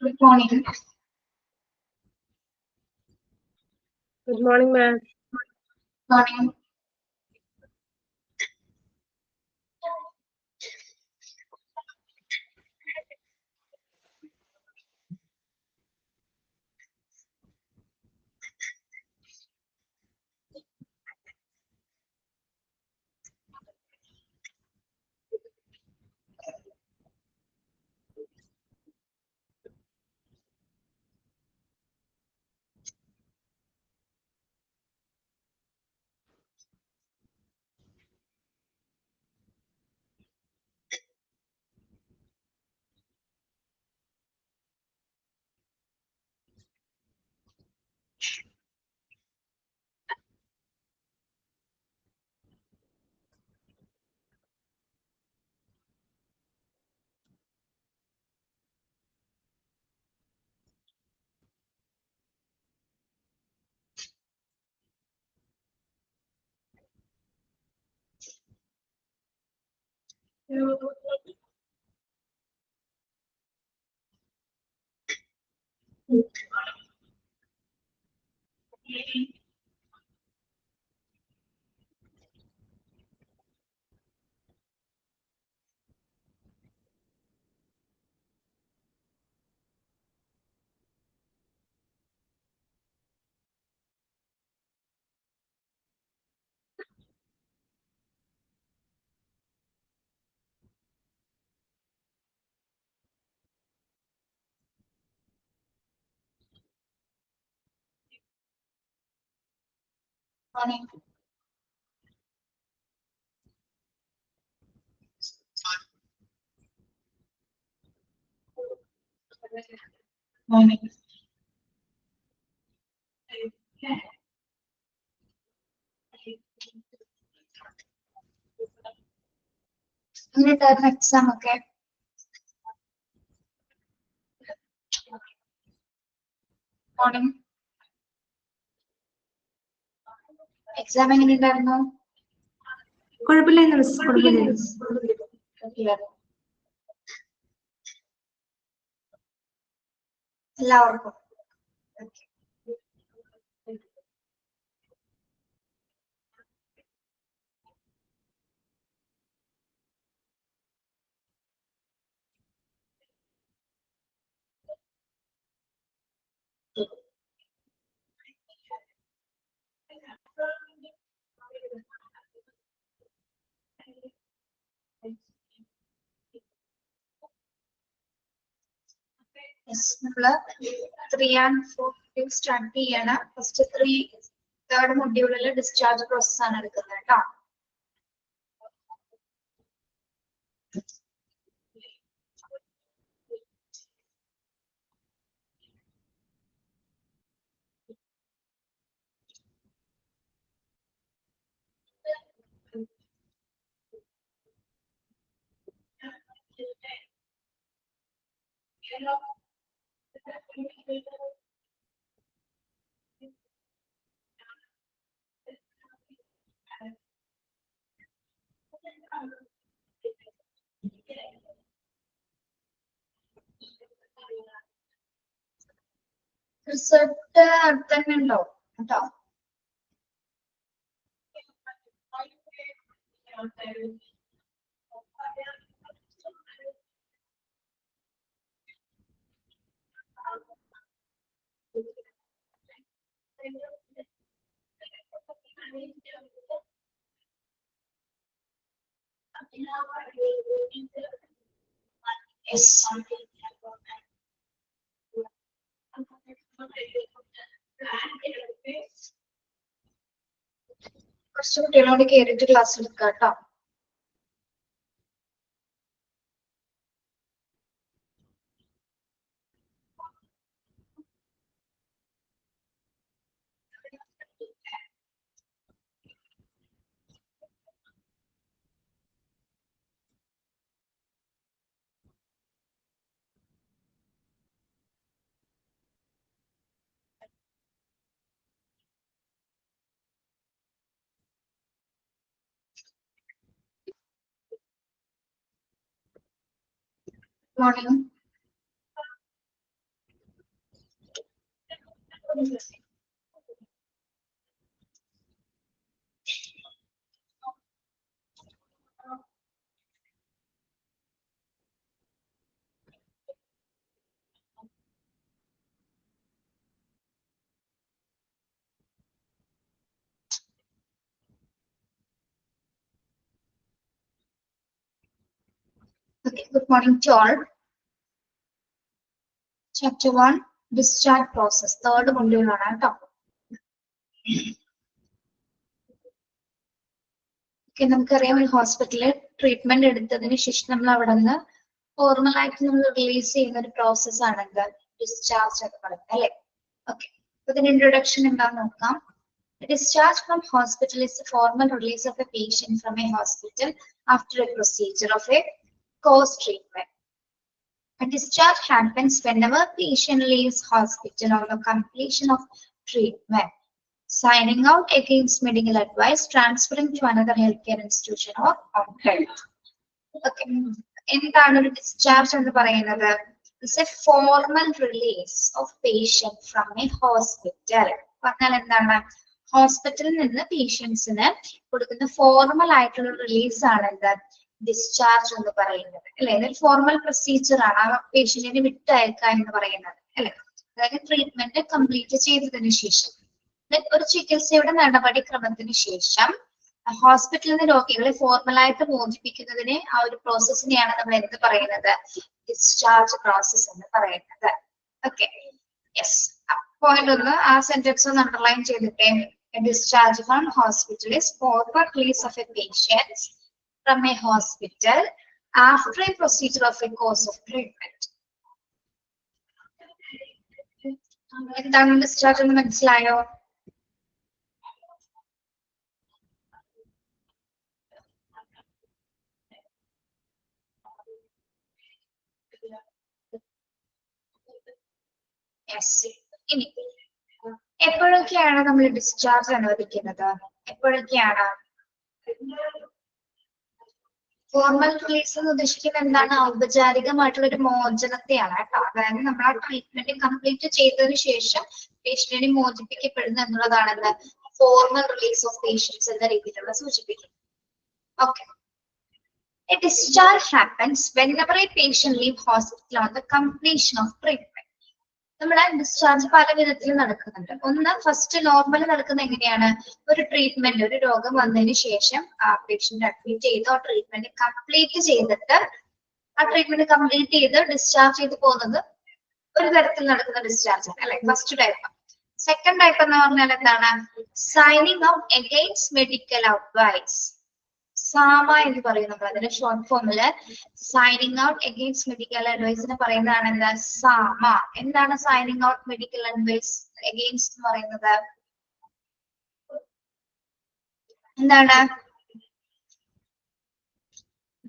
Good morning. Good morning, ma'am. Morning. Morning. Morning. എങ്ങനെയുണ്ടായിരുന്നു exam ഒക്കെ? Morning. Exam എങ്ങനെയുണ്ടായിരുന്നു? കുഴപ്പമില്ലായിരുന്നു മിസ്, കുഴപ്പമില്ലായിരുന്നു. എല്ലാവർക്കും നമ്മള് 3 and 4 സ്റ്റാർട്ട് ചെയ്യാണ്. ഫസ്റ്റ് 3 തേർഡ് മൊഡ്യൂളിൽ ഡിസ്ചാർജ് പ്രോസസ് ആണ് എടുക്കുന്നത് കേട്ടോ. റിസൾട്ട് അടുത്തന്നെ ഉണ്ടോ കേട്ടോ? Yes. കുറച്ച് കുട്ടികളോട് കയറിയിട്ട് ക്ലാസ് എടുക്കാം കേട്ടോ. Morning. Okay, good morning to all. Chapter 1, discharge process. Third module ആണ് കേട്ടോ. Okay, നമുക്കറിയാം ഒരു ഹോസ്പിറ്റലിൽ ട്രീറ്റ്മെന്റ് എടുത്തതിന് ശേഷം നമ്മൾ അവിടെ നിന്ന് ഫോർമലായിട്ട് നമ്മൾ റിലീസ് ചെയ്യുന്ന ഒരു പ്രോസസ് ആണ് എന്ത് ഡിസ്ചാർജ് എന്ന് പറയുന്നത് അല്ലെ. ഓക്കെ, ഇതിന്റെ ഇൻട്രൊഡക്ഷൻ എന്താന്ന് നോക്കാം. Discharge from hospital is the formal release of a patient from a hospital after a procedure of a course treatment. A discharge happens whenever patient leaves hospital on the completion of treatment, signing out against medical advice, transferring to another healthcare institution or on health. Okay. എന്താണ് ഒരു discharge എന്ന് പറയുന്നത്? It's a formal release of patient from a hospital. പറഞ്ഞാൽ എന്താണ്? ഹോസ്പിറ്റലിൽ നിന്ന് പേഷ്യൻസിന് കൊടുക്കുന്ന ഫോർമൽ ആയിട്ടുള്ള റിലീസ് ആണ് എന്താ ഡിസ്ചാർജ് എന്ന് പറയുന്നത് അല്ലെ. ഇതൊരു ഫോർമൽ പ്രൊസീജിയർ ആണ് ആ പേഷ്യന്റിനെ വിട്ടയക്കുക എന്ന് പറയുന്നത് അല്ലെ. അതായത് ട്രീറ്റ്മെന്റ് കംപ്ലീറ്റ് ചെയ്തതിനു ശേഷം ഒരു ചികിത്സയുടെ നടപടിക്രമത്തിന് ശേഷം ഹോസ്പിറ്റലിൽ നിന്ന് രോഗികളെ ഫോർമലായിട്ട് മോചിപ്പിക്കുന്നതിനെ ആ ഒരു പ്രോസസ്സിനെയാണ് നമ്മൾ എന്ത് പറയുന്നത്? ഡിസ്ചാർജ് പ്രോസസ് എന്ന് പറയുന്നത്. Okay, yes. പോയിന്റ് ഒന്ന് ആ സെന്റൻസ് ഒന്ന് അണ്ടർലൈൻ ചെയ്തിട്ടേ. Discharge from hospital is formal release of a patient from a hospital after a procedure of a course of treatment. എന്താണ് ഡിസ്ചാർജ് എന്ന് മനസ്സിലായോ? യെസ്. ഇനി എപ്പോഴൊക്കെയാണ് നമ്മൾ ഡിസ്ചാർജ് അനുവദിക്കുന്നത്? എപ്പോഴൊക്കെയാണ്? ഫോർമൽ റിലീസ് എന്ന് ഉദ്ദേശിക്കുന്നത് എന്താണ്? ഔപചാരികമായിട്ടുള്ള ഒരു മോചനത്തെയാണ് കേട്ടോ. അതായത് നമ്മൾ ആ ട്രീറ്റ്മെന്റ് കംപ്ലീറ്റ് ചെയ്തതിനു ശേഷം പേഷ്യന്റിനെ മോചിപ്പിക്കപ്പെടുന്നു എന്നുള്ളതാണ് ഫോർമൽ റിലീസ് ഓഫ് പേഷ്യൻസ് എന്ന രീതിയിലുള്ള സൂചിപ്പിക്കുന്നത്. Okay, a discharge happens whenever a patient leaves hospital on the completion of treatment. നമ്മുടെ ഡിസ്ചാർജ് പല വിധത്തിൽ നടക്കുന്നുണ്ട്. ഒന്ന്, ഫസ്റ്റ് നോർമൽ നടക്കുന്ന എങ്ങനെയാണ്? ഒരു ട്രീറ്റ്മെന്റ്, ഒരു രോഗം വന്നതിന് ശേഷം ആ പേഷ്യന്റ് അഡ്മിറ്റ് ചെയ്ത് ആ ട്രീറ്റ്മെന്റ് കംപ്ലീറ്റ് ചെയ്തിട്ട് ഡിസ്ചാർജ് ചെയ്ത് പോകുന്നത് ഒരു തരത്തിൽ നടക്കുന്ന ഡിസ്ചാർജ് ആണ് അല്ലെ, ഫസ്റ്റ് ടൈപ്പ്. സെക്കൻഡ് ടൈപ്പ് എന്ന് പറഞ്ഞാൽ എന്താണ്? Signing out against medical advice. SAMA എന്ന് പറയും നമ്മൾ അതിന്റെ ഷോർട്ട് ഫോമില്. സൈനിങ് ഔട്ട് അഗെയിൻസ്റ്റ് മെഡിക്കൽ അഡ്വൈസിന് പറയുന്നതാണ് എന്താ? സാമ. എന്താണ് signing out medical advice against എന്ന് പറയുന്നത്? എന്താണ്?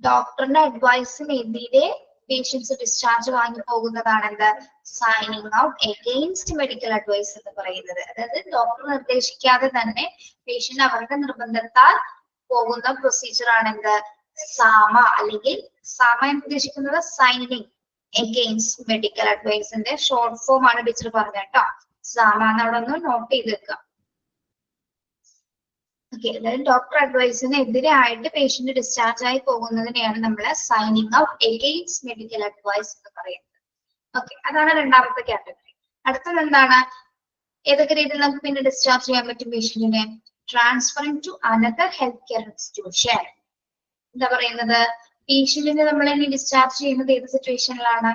ഡോക്ടറിന്റെ അഡ്വൈസിനെതിരെ പേഷ്യൻസ് ഡിസ്ചാർജ് വാങ്ങി പോകുന്നതാണ് എന്ത്? Signing out against medical advice എന്ന് പറയുന്നത്. അതായത് ഡോക്ടർ നിർദ്ദേശിക്കാതെ തന്നെ പേഷ്യന്റ് അവരുടെ നിർബന്ധത്താൽ പോകുന്ന പ്രൊസീജിയർ ആണ് എന്ത്? സാമ. അല്ലെങ്കിൽ സാമ എന്ന് ഉദ്ദേശിക്കുന്നത് സൈനിങ് അഗെയിൻസ്റ്റ് മെഡിക്കൽ അഡ്വൈസിന്റെ ഷോർട്ട് ഫോം ആണ് ടീച്ചർ പറഞ്ഞത് കേട്ടോ. സാമ എന്ന് അവിടെ ഒന്ന് നോട്ട് ചെയ്ത് വെക്കാം. ഓക്കെ, അതായത് ഡോക്ടർ അഡ്വൈസിന് എതിരായിട്ട് പേഷ്യന്റ് ഡിസ്ചാർജ് ആയി പോകുന്നതിനെയാണ് നമ്മൾ signing out against medical advice എന്ന് പറയുന്നത്. ഓക്കെ, അതാണ് രണ്ടാമത്തെ കാറ്റഗറി. അടുത്തത് എന്താണ്? ഏതൊക്കെ രീതിയിൽ നമുക്ക് പിന്നെ ഡിസ്ചാർജ് ചെയ്യാൻ പറ്റും പേഷ്യന്റിനെ? Transferring to another health care institution. എന്താ പറയുന്നത്? പേഷ്യന്റിനെ നമ്മൾ ഇനി ഡിസ്ചാർജ് ചെയ്യുന്നത് ഏത് സിറ്റുവേഷനിലാണ്?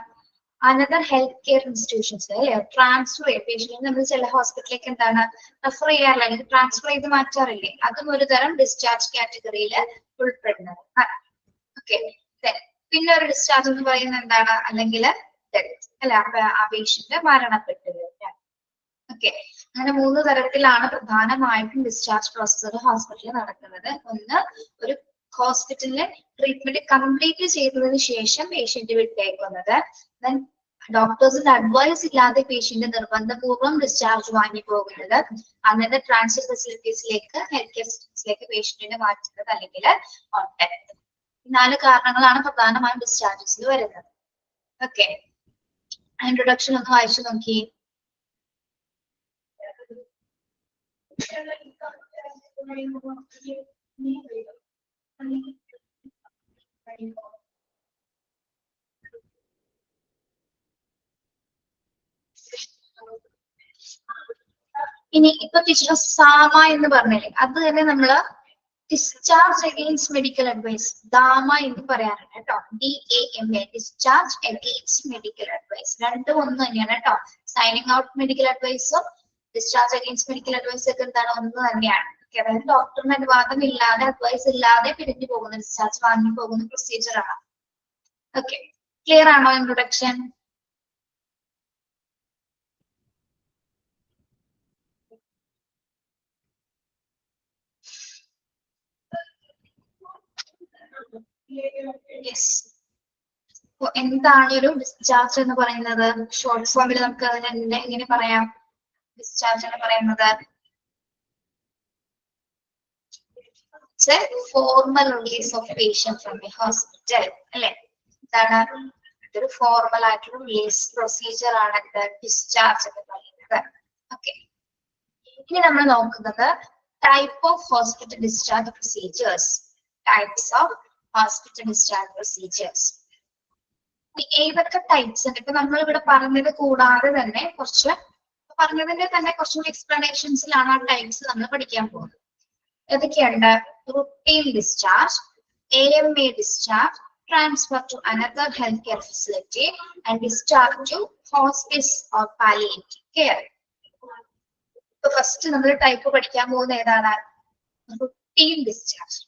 അനദർ ഹെൽത്ത് കെയർ ഇൻസ്റ്റിറ്റ്യൂഷൻസ് അല്ലെ. ട്രാൻസ്ഫർ ചെയ്യും പേഷ്യന്റിനെ നമ്മൾ ചില ഹോസ്പിറ്റലിലേക്ക് എന്താണ് റെഫർ ചെയ്യാറില്ല, അല്ലെങ്കിൽ ട്രാൻസ്ഫർ ചെയ്ത് മാറ്റാറില്ലേ? അതും ഒരു തരം ഡിസ്ചാർജ് കാറ്റഗറിയിൽ ഉൾപ്പെടുന്നത്. ഓക്കെ, പിന്നെ ഒരു ഡിസ്ചാർജ് എന്ന് പറയുന്നത് എന്താണ്? അല്ലെങ്കിൽ ഡെത്ത് അല്ലെ, ആ പേഷ്യന്റ് മരണപ്പെട്ടു കഴിഞ്ഞാൽ. ഓക്കെ, അങ്ങനെ മൂന്ന് തരത്തിലാണ് പ്രധാനമായിട്ടും ഡിസ്ചാർജ് പ്രോസസ്സർ ഹോസ്പിറ്റലിൽ നടക്കുന്നത്. ഒന്ന്, ഒരു ഹോസ്പിറ്റലിലെ ട്രീറ്റ്മെന്റ് കംപ്ലീറ്റ് ചെയ്തതിനു ശേഷം പേഷ്യന്റ് വിട്ടേക്കുന്നത്. ദെൻ ഡോക്ടേഴ്സിന്റെ അഡ്വൈസ് ഇല്ലാതെ പേഷ്യന്റ് നിർബന്ധപൂർവ്വം ഡിസ്ചാർജ് വാങ്ങി പോകുന്നത്. അങ്ങനെ ട്രാൻസ്ഫർ ഫെസിലിറ്റീസിലേക്ക്, ഹെൽത്ത് കെയർ ഫെസിലിറ്റീസിലേക്ക് പേഷ്യന്റിനെ മാറ്റുന്നത്, അല്ലെങ്കിൽ ഡെത്ത്. 4 കാരണങ്ങളാണ് പ്രധാനമായും ഡിസ്ചാർജസിൽ വരുന്നത്. ഓക്കെ, ഇൻട്രൊഡക്ഷൻ ഒന്ന് വായിച്ചു നോക്കി. ഇനി ഇപ്പൊ ടീച്ചർ സാമ എന്ന് പറഞ്ഞില്ലേ, അത് തന്നെ നമ്മള് discharge against medical advice DAMA എന്ന് പറയാറുണ്ട് കേട്ടോ. DAMA, discharge against medical advice. രണ്ടും ഒന്ന് തന്നെയാണ് കേട്ടോ. സൈനിങ് ഔട്ട് മെഡിക്കൽ അഡ്വൈസും ഡിസ്ചാർജ് അഗെയിൻസ്റ്റ് മെഡിക്കൽ അഡ്വൈസ് ഒക്കെ എന്താണ്, ഒന്ന് തന്നെയാണ്. അതായത് ഡോക്ടറിന് അനുവാദം ഇല്ലാതെ, അഡ്വൈസ് ഇല്ലാതെ പിരിഞ്ഞു പോകുന്ന, ഡിസ്ചാർജ് വാങ്ങി പോകുന്ന പ്രൊസീജിയർ ആണ്. ഓക്കെ, ക്ലിയർ ആണോ ഇൻട്രൊഡക്ഷൻ? യെസ്. എന്താണ് ഒരു ഡിസ്ചാർജ് എന്ന് പറയുന്നത്? ഷോർട്ട് ഫോമിൽ നമുക്ക് അതിനെ എങ്ങനെ പറയാം? ഡിസ്ചാർജ് എന്ന് പറയുന്നത് formal release of patient from A hospital അല്ലെ? എന്താണ് ഇതൊരു ഫോർമൽ ആയിട്ടുള്ള റിലീസ് പ്രൊസീജിയർ ആണ് ഡിസ്ചാർജ് എന്ന് പറയുന്നത്. ഓക്കെ, ഇനി നമ്മൾ നോക്കുന്നത് type of hospital discharge procedures. Types of hospital discharge procedures ഏതൊക്കെ ടൈപ്സ് ഉണ്ട്? ഇപ്പൊ നമ്മൾ ഇവിടെ പറഞ്ഞത് കൂടാതെ തന്നെ പറഞ്ഞതിന്റെ തന്നെ കുറച്ചുകൂടി എക്സ്പ്ലനേഷൻസിലാണ് ആ ടൈപ്സ് നമ്മൾ പഠിക്കാൻ പോകുന്നത്. ഏതൊക്കെയുണ്ട്? Routine discharge, AMA discharge, transfer to another health care facility and discharge to hospice or palliative care. ഇപ്പൊ ഫസ്റ്റ് നമ്മൾ ടൈപ്പ് പഠിക്കാൻ പോകുന്ന ഏതാണ്? Routine discharge.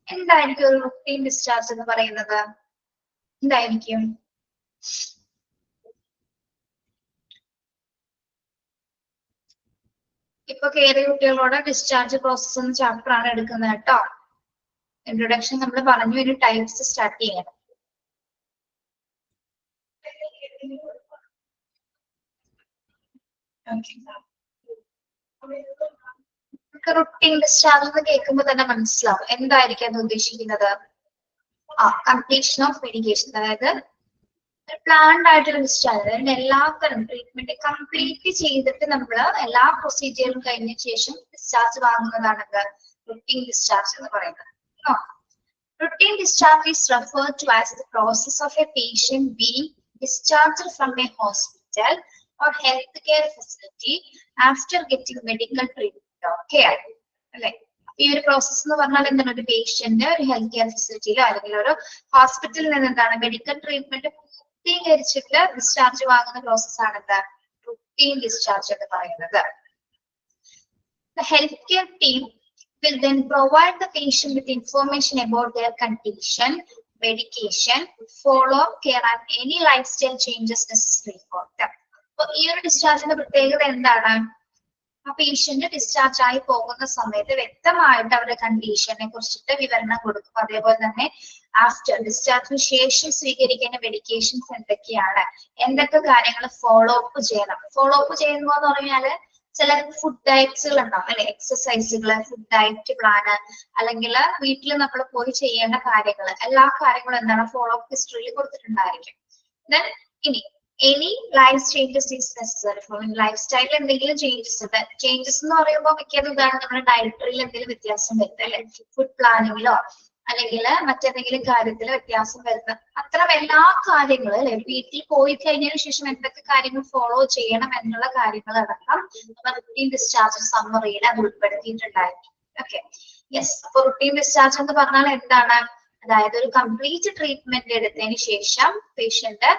എന്തായിരിക്കും ഒരു റുട്ടീൻ ഡിസ്ചാർജ് എന്ന് പറയുന്നത്? എന്തായിരിക്കും? ഇപ്പൊ കയറിയ കുട്ടികളോട് ഡിസ്ചാർജ് പ്രോസസ് എന്ന ചാപ്റ്റർ ആണ് എടുക്കുന്നത് കേട്ടോ. ഇൻട്രൊഡക്ഷൻ നമ്മൾ പറഞ്ഞു, ഇനി ടൈപ്സ് സ്റ്റാർട്ട് ചെയ്യണം. റുട്ടീൻ ഡിസ്ചാർജ് എന്ന് കേൾക്കുമ്പോൾ തന്നെ മനസ്സിലാവും എന്തായിരിക്കും അത് ഉദ്ദേശിക്കുന്നത്. കംപ്ലീഷൻ ഓഫ് മെഡിക്കേഷൻ, അതായത് പ്ലാൻഡ് ആയിട്ടുള്ള ഡിസ്ചാർജ്. അതായത് എല്ലാത്തരം ട്രീറ്റ്മെന്റ് കംപ്ലീറ്റ് ചെയ്തിട്ട് നമ്മൾ എല്ലാ പ്രൊസീജിയറും കഴിഞ്ഞ ശേഷം ഡിസ്ചാർജ് വാങ്ങുന്നതാണ് റുട്ടീൻ ഡിസ്ചാർജ് എന്ന് പറയുന്നത്. Routine discharge is referred to as the process of a patient being discharged from a hospital or healthcare facility after getting medical treatment or care. അല്ലെ, ഈ ഒരു പ്രോസസ് എന്ന് പറഞ്ഞാൽ എന്താണ്? ഒരു പേഷ്യന്റ് ഒരു ഹെൽത്ത് കെയർ ഫെസിലിറ്റിയിലോ അല്ലെങ്കിൽ ഒരു ഹോസ്പിറ്റലിൽ നിന്ന് എന്താണ് മെഡിക്കൽ ട്രീറ്റ്മെന്റ് പൂർത്തീകരിച്ചിട്ട് ഡിസ്ചാർജ് വാങ്ങുന്ന പ്രോസസ് ആണ് എന്താ റുട്ടീൻ ഡിസ്ചാർജ് എന്ന് പറയുന്നത്. The healthcare team will then provide the patient with information about their condition, medication, follow-up care and any lifestyle changes necessary for them. അപ്പൊ ഈ ഒരു ഡിസ്ചാർജിന്റെ പ്രത്യേകത എന്താണ്? ആ പേഷ്യന്റ് ഡിസ്ചാർജ് ആയി പോകുന്ന സമയത്ത് വ്യക്തമായിട്ട് അവരുടെ കണ്ടീഷനെ കുറിച്ചിട്ട് വിവരണം കൊടുക്കും. അതേപോലെ തന്നെ ആഫ്റ്റർ ഡിസ്ചാർജിന് ശേഷം സ്വീകരിക്കേണ്ട മെഡിക്കേഷൻസ് എന്തൊക്കെയാണ്, എന്തൊക്കെ കാര്യങ്ങൾ ഫോളോ അപ്പ് ചെയ്യണം. ഫോളോ അപ്പ് ചെയ്യുമ്പോൾ എന്ന് പറഞ്ഞാല് ചില ഫുഡ് ഡയറ്റ്സുകൾ ഉണ്ടാവും അല്ലെ, എക്സസൈസുകള്, ഫുഡ് ഡയറ്റ് പ്ലാന്, അല്ലെങ്കിൽ വീട്ടിൽ നമ്മൾ പോയി ചെയ്യേണ്ട കാര്യങ്ങൾ, എല്ലാ കാര്യങ്ങളും എന്താണ് ഫോളോ അപ്പ് ഹിസ്റ്ററിയിൽ കൊടുത്തിട്ടുണ്ടായിരിക്കും. ഇനി any life changes is necessary four life സ്റ്റൈലിൽ എന്തെങ്കിലും ചേഞ്ചസ് എന്ന് പറയുമ്പോൾ മിക്കതും ഇതാണ് നമ്മുടെ ഡയറ്ററിയിൽ എന്തെങ്കിലും വ്യത്യാസം വരുന്നത് അല്ലെ, ഫുഡ് പ്ലാനിങ്ങിലോ അല്ലെങ്കിൽ മറ്റെന്തെങ്കിലും കാര്യത്തിൽ വ്യത്യാസം വരുന്ന അത്തരം എല്ലാ കാര്യങ്ങളും അല്ലെ, വീട്ടിൽ പോയി കഴിഞ്ഞതിന് ശേഷം എന്തൊക്കെ കാര്യങ്ങൾ ഫോളോ ചെയ്യണം എന്നുള്ള കാര്യങ്ങളടക്കം റുട്ടീൻ ഡിസ്ചാർജ് സമ്മറിയിൽ അത് ഉൾപ്പെടുത്തിയിട്ടുണ്ടായിരിക്കും. Okay, yes. അപ്പൊ റുട്ടീൻ ഡിസ്ചാർജ് എന്ന് പറഞ്ഞാൽ എന്താണ്? അതായത് ഒരു കംപ്ലീറ്റ് ട്രീറ്റ്മെന്റ് എടുത്തതിന് ശേഷം പേഷ്യന്റ്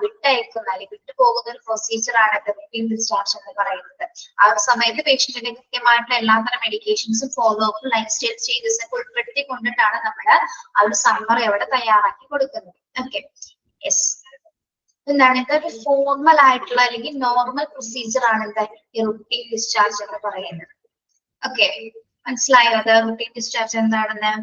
വിട്ടയക്കുന്ന അല്ലെങ്കിൽ വിട്ടുപോകുന്ന ഒരു പ്രൊസീജിയർ ആണ് റുട്ടീൻ ഡിസ്ചാർജ് എന്ന് പറയുന്നത്. ആ ഒരു സമയത്ത് പേഷ്യന്റിന്റെ കൃത്യമായിട്ടുള്ള എല്ലാത്തരം മെഡിക്കേഷൻസും follow up life style changes ഒക്കെ ഉൾപ്പെടുത്തി കൊണ്ടിട്ടാണ് നമ്മൾ ആ ഒരു സമ്മറി അവിടെ തയ്യാറാക്കി കൊടുക്കുന്നത്. Okay, yes. എന്താണ് ഇതൊരു ഫോർമൽ ആയിട്ടുള്ള അല്ലെങ്കിൽ നോർമൽ പ്രൊസീജിയർ ആണ് എന്താ ഈ റുട്ടീൻ ഡിസ്ചാർജ് എന്ന് പറയുന്നത്. ഓക്കെ, മനസ്സിലായോ അത് റുട്ടീൻ ഡിസ്ചാർജ് എന്താണെന്ന്?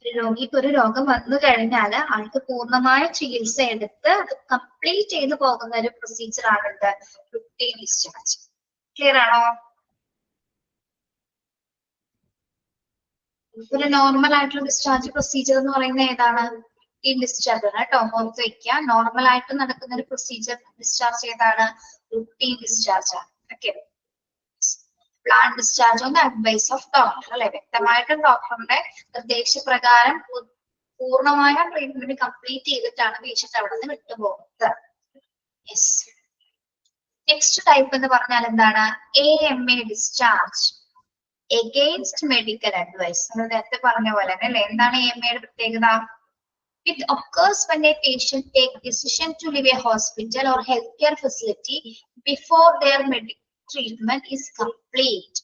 രോഗിക്ക് ഒരു രോഗം വന്നു കഴിഞ്ഞാൽ ആൾക്ക് പൂർണ്ണമായ ചികിത്സ എടുത്ത് അത് കംപ്ലീറ്റ് ചെയ്ത് പോകുന്ന ഒരു പ്രൊസീജിയർ ആണ് ഇത് റുട്ടീൻ ഡിസ്ചാർജ്. ക്ലിയർ ആണോ? ഒരു നോർമൽ ആയിട്ടുള്ള ഡിസ്ചാർജ് പ്രൊസീജിയർ എന്ന് പറയുന്നത് ഏതാണ്? റുട്ടീൻ ഡിസ്ചാർജ് ആണ് കേട്ടോ, ഓർത്ത് വെക്കുക. നോർമൽ ആയിട്ട് നടക്കുന്ന ഒരു പ്രൊസീജിയർ ഡിസ്ചാർജ് ചെയ്താണ് റുട്ടീൻ ഡിസ്ചാർജ് ആണ്. Okay, plan discharge on the advice of doctor അല്ലെ, വ്യക്തമായിട്ടും ഡോക്ടറുടെ നിർദ്ദേശപ്രകാരം പൂർണ്ണമായ ട്രീറ്റ്മെന്റ് കംപ്ലീറ്റ് ചെയ്തിട്ടാണ് പേഷ്യന്റ് അവിടെ നിന്ന് വിട്ടുപോകുന്നത്. യെസ്, നെക്സ്റ്റ് ടൈപ്പ് എന്ന് പറഞ്ഞാൽ എന്താണ്? AMA discharge against medical advice. നമ്മൾ നേരത്തെ പറഞ്ഞ പോലെ തന്നെ അല്ലെ, എന്താണ് AMA യുടെ പ്രത്യേകത? It occurs when a patient takes decision to leave a hospital or healthcare facility before their medical treatment is complete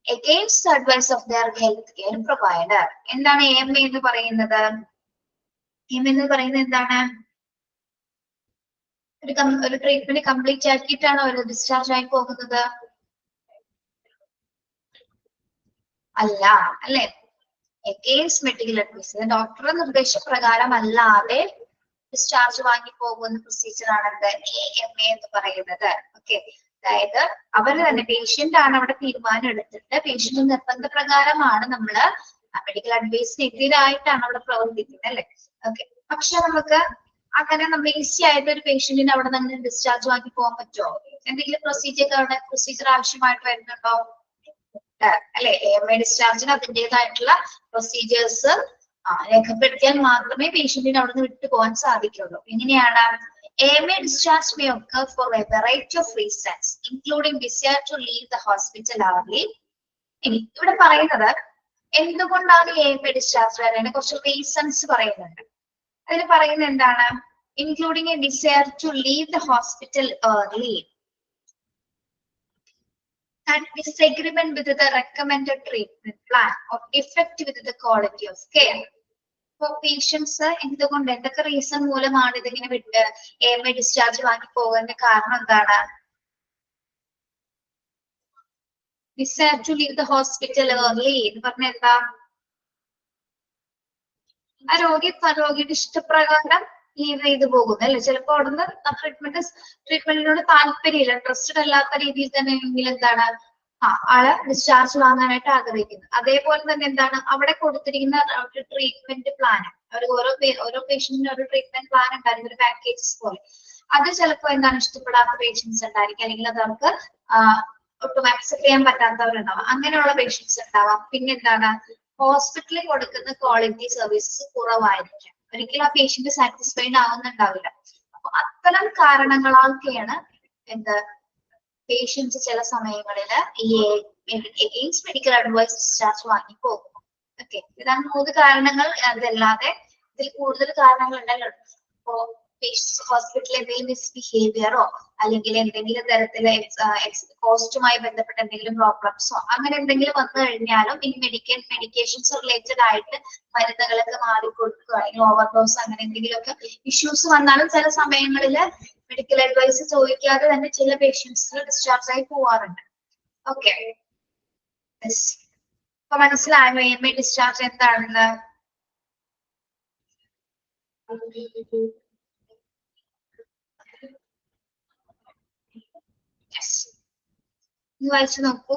against the advice of their healthcare provider. എന്താണ് AMA എന്ന് പറയുന്നത്? AMA എന്ന് പറയുന്നത് എന്താണ്? ഒരു ട്രീറ്റ്മെന്റ് കംപ്ലീറ്റ് ആക്കിയിട്ടാണ് അവർ discharge ആയി പോകുന്നത്? അല്ല അല്ലെ, എഗെയിൻസ്റ്റ് മെഡിക്കൽ അഡ്വൈസ്, ഡോക്ടറുടെ നിർദ്ദേശപ്രകാരം അല്ലാതെ ഡിസ്ചാർജ് വാങ്ങി പോകുന്ന പ്രൊസീജിയർ ആണ് എന്ത്? AMA എന്ന് പറയുന്നത്. ഓക്കെ, അതായത് അവർ തന്നെ പേഷ്യന്റ് ആണ് അവിടെ തീരുമാനം എടുത്തിട്ട് പേഷ്യന്റ് നിർബന്ധപ്രകാരമാണ് നമ്മള് മെഡിക്കൽ അഡ്വൈസിനെതിരായിട്ടാണ് അവിടെ പ്രവർത്തിക്കുന്നത് അല്ലെ. ഓക്കെ, പക്ഷെ നമുക്ക് അങ്ങനെ നമ്മൾ ഈസി ആയിട്ട് ഒരു പേഷ്യന്റിന് അവിടെ നിന്ന് ഡിസ്ചാർജ് വാങ്ങി പോകാൻ പറ്റുമോ? എന്തെങ്കിലും പ്രൊസീജിയർ ആവശ്യമായിട്ട് വരുന്നുണ്ടോ? അല്ലെ, AMA ഡിസ്ചാർജിന് അതിൻ്റെതായിട്ടുള്ള പ്രൊസീജിയേഴ്സ് രേഖപ്പെടുത്തിയാൽ മാത്രമേ പേഷ്യന്റിന് അവിടെ നിന്ന് വിട്ടു പോകാൻ സാധിക്കുള്ളൂ. എങ്ങനെയാണ്? AMA discharge may occur for a variety of reasons, including desire to leave the hospital early. ഇനി ഇവിടെ പറയുന്നത് എന്തുകൊണ്ടാണ് AMA ഡിസ്ചാർജ് വരുന്നത്? കുറച്ച് റീസൺസ് പറയുന്നുണ്ട്. അതിൽ പറയുന്നത് എന്താണ്? Including a desire to leave the hospital early and disagreement with the recommended treatment plan or defect with the quality of care. For patients, എന്തുകൊണ്ട് എന്തൊക്കെ റീസൺ മൂലമാണ് ഇതിങ്ങനെ വിട്ട് AMA ഡിസ്ചാർജ് വാങ്ങി പോകുന്ന കാരണം എന്താണ്? Desire to leave the hospital early എന്ന് പറഞ്ഞ എന്താ? ആ രോഗിയുടെ ഇഷ്ടപ്രകാരം ലീവ് ചെയ്ത് പോകുന്നു അല്ലെ. ചിലപ്പോ അവിടുന്ന് ട്രീറ്റ്മെന്റിനോട് താല്പര്യമില്ല, ഇൻട്രസ്റ്റഡ് അല്ലാത്ത രീതിയിൽ തന്നെ എന്താണ് ആള് ഡിസ്ചാർജ് വാങ്ങാനായിട്ട് ആഗ്രഹിക്കുന്നത്. അതേപോലെ തന്നെ എന്താണ് അവിടെ കൊടുത്തിരിക്കുന്ന ഒരു ട്രീറ്റ്മെന്റ് പ്ലാൻ, ഓരോ പേഷ്യന്റിനും ഒരു ട്രീറ്റ്മെന്റ് പ്ലാൻ ഉണ്ടായിരിക്കും, ഒരു പാക്കേജസ് പോലെ. അത് ചിലപ്പോ എന്താണ് ഇഷ്ടപ്പെടാത്ത പേഷ്യൻസ് ഉണ്ടായിരിക്കും, അല്ലെങ്കിൽ അത് അവർക്ക് ഒട്ടും അക്സെപ്റ്റ് ചെയ്യാൻ പറ്റാത്തവരുണ്ടാവാം, അങ്ങനെയുള്ള പേഷ്യൻസ് ഉണ്ടാവാം. പിന്നെ എന്താണ് ഹോസ്പിറ്റലിൽ കൊടുക്കുന്ന ക്വാളിറ്റി സർവീസസ് കുറവായിരിക്കും, ഒരിക്കലും ആ പേഷ്യന്റ് സാറ്റിസ്ഫൈഡ് ആവുന്നുണ്ടാവില്ല. അപ്പൊ അത്തരം കാരണങ്ങളൊക്കെയാണ് എന്ത് പേഷ്യൻസ് ചില സമയങ്ങളിൽ ഈ എഗെയിൻസ്റ്റ് മെഡിക്കൽ അഡ്വൈസ് ഡിസ്ചാർജ് വാങ്ങി പോകും. ഓക്കെ, ഇതാണ് 3 കാരണങ്ങൾ. അതല്ലാതെ ഇതിൽ കൂടുതൽ കാരണങ്ങൾ ഉണ്ടല്ലോ. ഇപ്പോ ഹോസ്പിറ്റലിൽ എന്തെങ്കിലും മിസ്ബിഹേവിയറോ അല്ലെങ്കിൽ എന്തെങ്കിലും തരത്തിലെ കോസ്റ്റുമായി ബന്ധപ്പെട്ട എന്തെങ്കിലും പ്രോബ്ലംസോ അങ്ങനെ എന്തെങ്കിലും വന്നു കഴിഞ്ഞാലും ഈ മെഡിക്കേഷൻസ് റിലേറ്റഡ് ആയിട്ട് മരുന്നുകളൊക്കെ മാറിക്കൊടുക്കുക, അല്ലെങ്കിൽ ഓവർഡോസ് അങ്ങനെ എന്തെങ്കിലുമൊക്കെ ഇഷ്യൂസ് വന്നാലും ചില സമയങ്ങളിൽ മെഡിക്കൽ അഡ്വൈസ് ചോദിക്കാതെ തന്നെ ചില പേഷ്യൻസ് ഡിസ്ചാർജ് ആയി പോവാറുണ്ട്. ഓക്കെ, അപ്പൊ മനസ്സിലായോ AMA ഡിസ്ചാർജ് എന്താണെന്ന്? വായിച്ചു നോക്കൂ,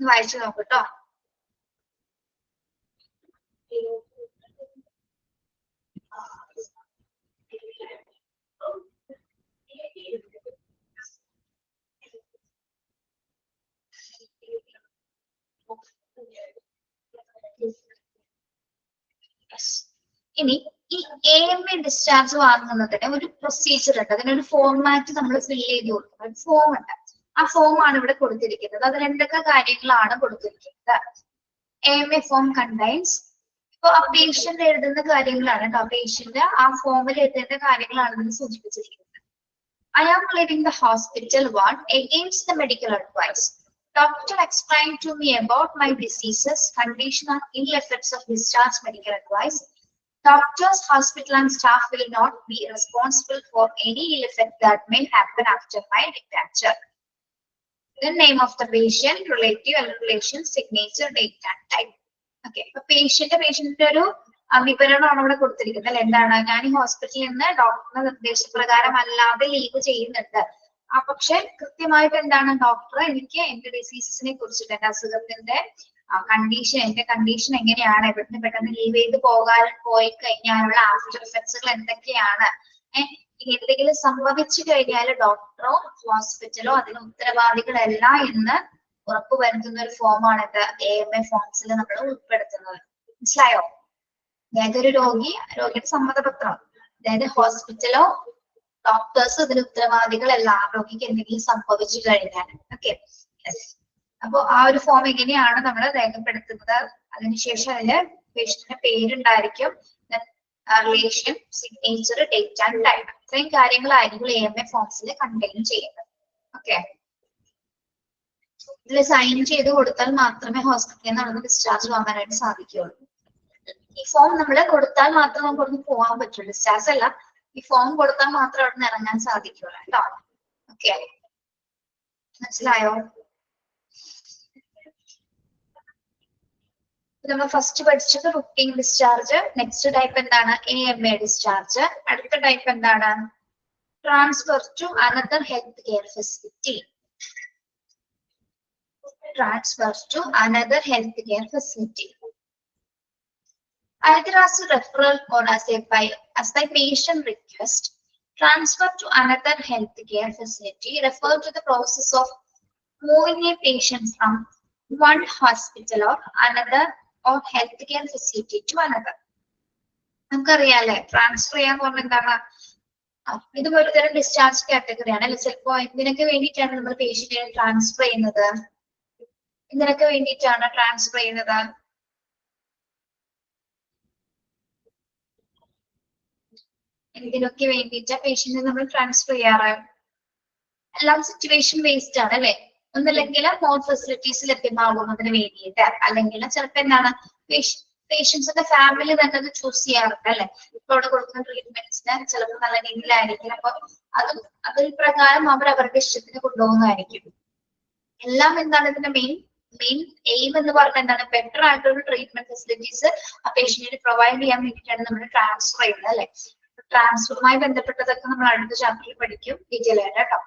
വായിച്ചു നോക്കൂട്ടോ. ഇനി ഈ AMA ഡിസ്ചാർജ് വാങ്ങുന്നതിന് ഒരു പ്രൊസീജിയർ ഉണ്ട്, അതിനൊരു ഫോർമാറ്റ് നമ്മൾ ഫിൽ ചെയ്ത് കൊടുക്കുന്ന ഒരു ഫോം ഉണ്ട്. ആ ഫോം ആണ് ഇവിടെ കൊടുത്തിരിക്കുന്നത്. അതിൽ എന്തൊക്കെ കാര്യങ്ങളാണ് കൊടുത്തിരിക്കുന്നത്? AMA ഫോം കണ്ടെയ്ൻസ്, ഇപ്പൊ ആ പേഷ്യന്റ് എഴുതുന്ന കാര്യങ്ങളാണ് കേട്ടോ, പേഷ്യന്റ് ആ ഫോമിൽ എഴുതേണ്ട കാര്യങ്ങളാണ് ഇതിന് സൂചിപ്പിച്ചിരിക്കുന്നത്. I am leaving the hospital ward against the medical advice. Doctor explained to me about my diseases, condition and ill effects of discharge medical advice. Doctors, hospital and staff will not be responsible for any ill effect that may happen after my departure. The name of the patient, relative and relation, signature, date and time. Okay, so patient ഒരു വിവരണമാണ് ഇവിടെ കൊടുത്തിരിക്കുന്നത്. എന്താണ്? ഞാൻ ഈ ഹോസ്പിറ്റലിൽ നിന്ന് ഡോക്ടറുടെ നിർദ്ദേശപ്രകാരം അല്ലാതെ ലീവ് ചെയ്യുന്നുണ്ട്. പക്ഷെ കൃത്യമായിട്ട് എന്താണ് ഡോക്ടർ എനിക്ക് എന്റെ ഡിസീസസിനെ കുറിച്ചിട്ട്, എന്റെ അസുഖത്തിന്റെ കണ്ടീഷൻ, എന്റെ കണ്ടീഷൻ എങ്ങനെയാണ്, ഇവിടുന്ന് പെട്ടെന്ന് ലീവ് ചെയ്ത് പോയി കഴിഞ്ഞാലുള്ള ആഫ്റ്റർ എഫക്ട്സുകൾ എന്തൊക്കെയാണ്, എന്തെങ്കിലും സംഭവിച്ചു കഴിഞ്ഞാൽ ഡോക്ടറോ ഹോസ്പിറ്റലോ അതിന് ഉത്തരവാദികളല്ല എന്ന് ഉറപ്പുവരുത്തുന്ന ഒരു ഫോമാണ് ഇത് AMA ഫോംസിൽ നമ്മൾ ഉൾപ്പെടുത്തുന്നത്. മനസ്സിലായോ? അതായത് ഒരു രോഗിയുടെ സമ്മതപത്രം, അതായത് ഹോസ്പിറ്റലോ ഡോക്ടേഴ്സ് ഇതിന് ഉത്തരവാദികളല്ല രോഗിക്ക് എന്തെങ്കിലും സംഭവിച്ചു കഴിഞ്ഞാൽ. ഓക്കെ, അപ്പൊ ആ ഒരു ഫോം എങ്ങനെയാണ് നമ്മൾ രേഖപ്പെടുത്തുന്നത്? അതിനുശേഷം അതില് പേഷ്യന്റിന്റെ പേരുണ്ടായിരിക്കും, relation, signature, date and time, ഇത്രയും കാര്യങ്ങളായിരിക്കും AMA ഫോംസിൽ കണ്ടെയ്ൻ ചെയ്യുന്നത്. ഓക്കെ, ഇതിൽ സൈൻ ചെയ്ത് കൊടുത്താൽ മാത്രമേ ഹോസ്പിറ്റലിൽ നിന്ന് ഡിസ്ചാർജ് വാങ്ങാനായിട്ട് സാധിക്കുകയുള്ളൂ. ഈ ഫോം നമ്മൾ കൊടുത്താൽ മാത്രം നമുക്ക് അവിടുന്ന് പോകാൻ പറ്റുള്ളൂ, ഡിസ്ചാർജ് അല്ല, ഈ ഫോം കൊടുത്താൽ മാത്രം അവിടെ നിന്ന് ഇറങ്ങാൻ സാധിക്കുള്ളൂ കേട്ടോ. ഓക്കെ, മനസ്സിലായോ? നമ്മൾ ഫസ്റ്റ് പഠിച്ചത് റുട്ടീൻ ഡിസ്ചാർജ്. നെക്സ്റ്റ് ടൈപ്പ് എന്താണ്? AMA discharge. അടുത്ത ടൈപ്പ് എന്താണ്? Transfer to another health care facility. Transfer to another healthcare facility. Either as a referral or as by patient request, transfer to another healthcare facility refer to the process of moving a patient from one hospital or another or healthcare facility to another. നമുക്കറിയാലേ transfer ചെയ്യാന്ന് പറഞ്ഞാൽ എന്താണ്? ഇത് ഒരു തരം discharge കാറ്റഗറിയാണ് അല്ലെ. ചിലപ്പോ ഇതിനൊക്കെ വേണ്ടിയിട്ടാണ് നമ്മൾ പേഷ്യന്റിനെ ട്രാൻസ്ഫർ ചെയ്യുന്നത്. ഇതിനൊക്കെ വേണ്ടിയിട്ടാണ് ട്രാൻസ്ഫർ ചെയ്യുന്നത്. എന്തിനൊക്കെ വേണ്ടിയിട്ടാ പേഷ്യന്റിനെ നമ്മൾ ട്രാൻസ്ഫർ ചെയ്യാറ്? എല്ലാം സിറ്റുവേഷൻ ബേസ്ഡ് ആണ് അല്ലെ. ഒന്നല്ലെങ്കിൽ മോർ ഫെസിലിറ്റീസ് ലഭ്യമാകുന്നതിന് വേണ്ടിയിട്ട്, അല്ലെങ്കിൽ ചിലപ്പോ എന്താണ് പേഷ്യൻസിന്റെ ഫാമിലി തന്നെ അത് ചൂസ് ചെയ്യാറുണ്ട് അല്ലെ. ഇപ്പൊ അവിടെ കൊടുക്കുന്ന ട്രീറ്റ്മെന്റ്സിന് ചിലപ്പോൾ നല്ല രീതിയിലായിരിക്കും, അപ്പൊ അതിൽ പ്രകാരം അവർ അവരുടെ ഇഷ്ടത്തിന് കൊണ്ടുപോകുന്നതായിരിക്കും. എല്ലാം എന്താണ് ഇതിന്റെ മെയിൻ എയിം എന്ന് പറഞ്ഞാൽ എന്താണ്? ബെറ്റർ ആയിട്ടുള്ള ട്രീറ്റ്മെന്റ് ഫെസിലിറ്റീസ് ആ പേഷ്യന്റിന് പ്രൊവൈഡ് ചെയ്യാൻ വേണ്ടിയിട്ടാണ് നമ്മൾ ട്രാൻസ്ഫർ ചെയ്യുന്നത് അല്ലെ. ട്രാൻസ്ഫറുമായി ബന്ധപ്പെട്ടതൊക്കെ നമ്മൾ അടുത്ത ചാപ്റ്ററിൽ പഠിക്കും ഡീറ്റെയിൽ ആയിട്ട് കേട്ടോ.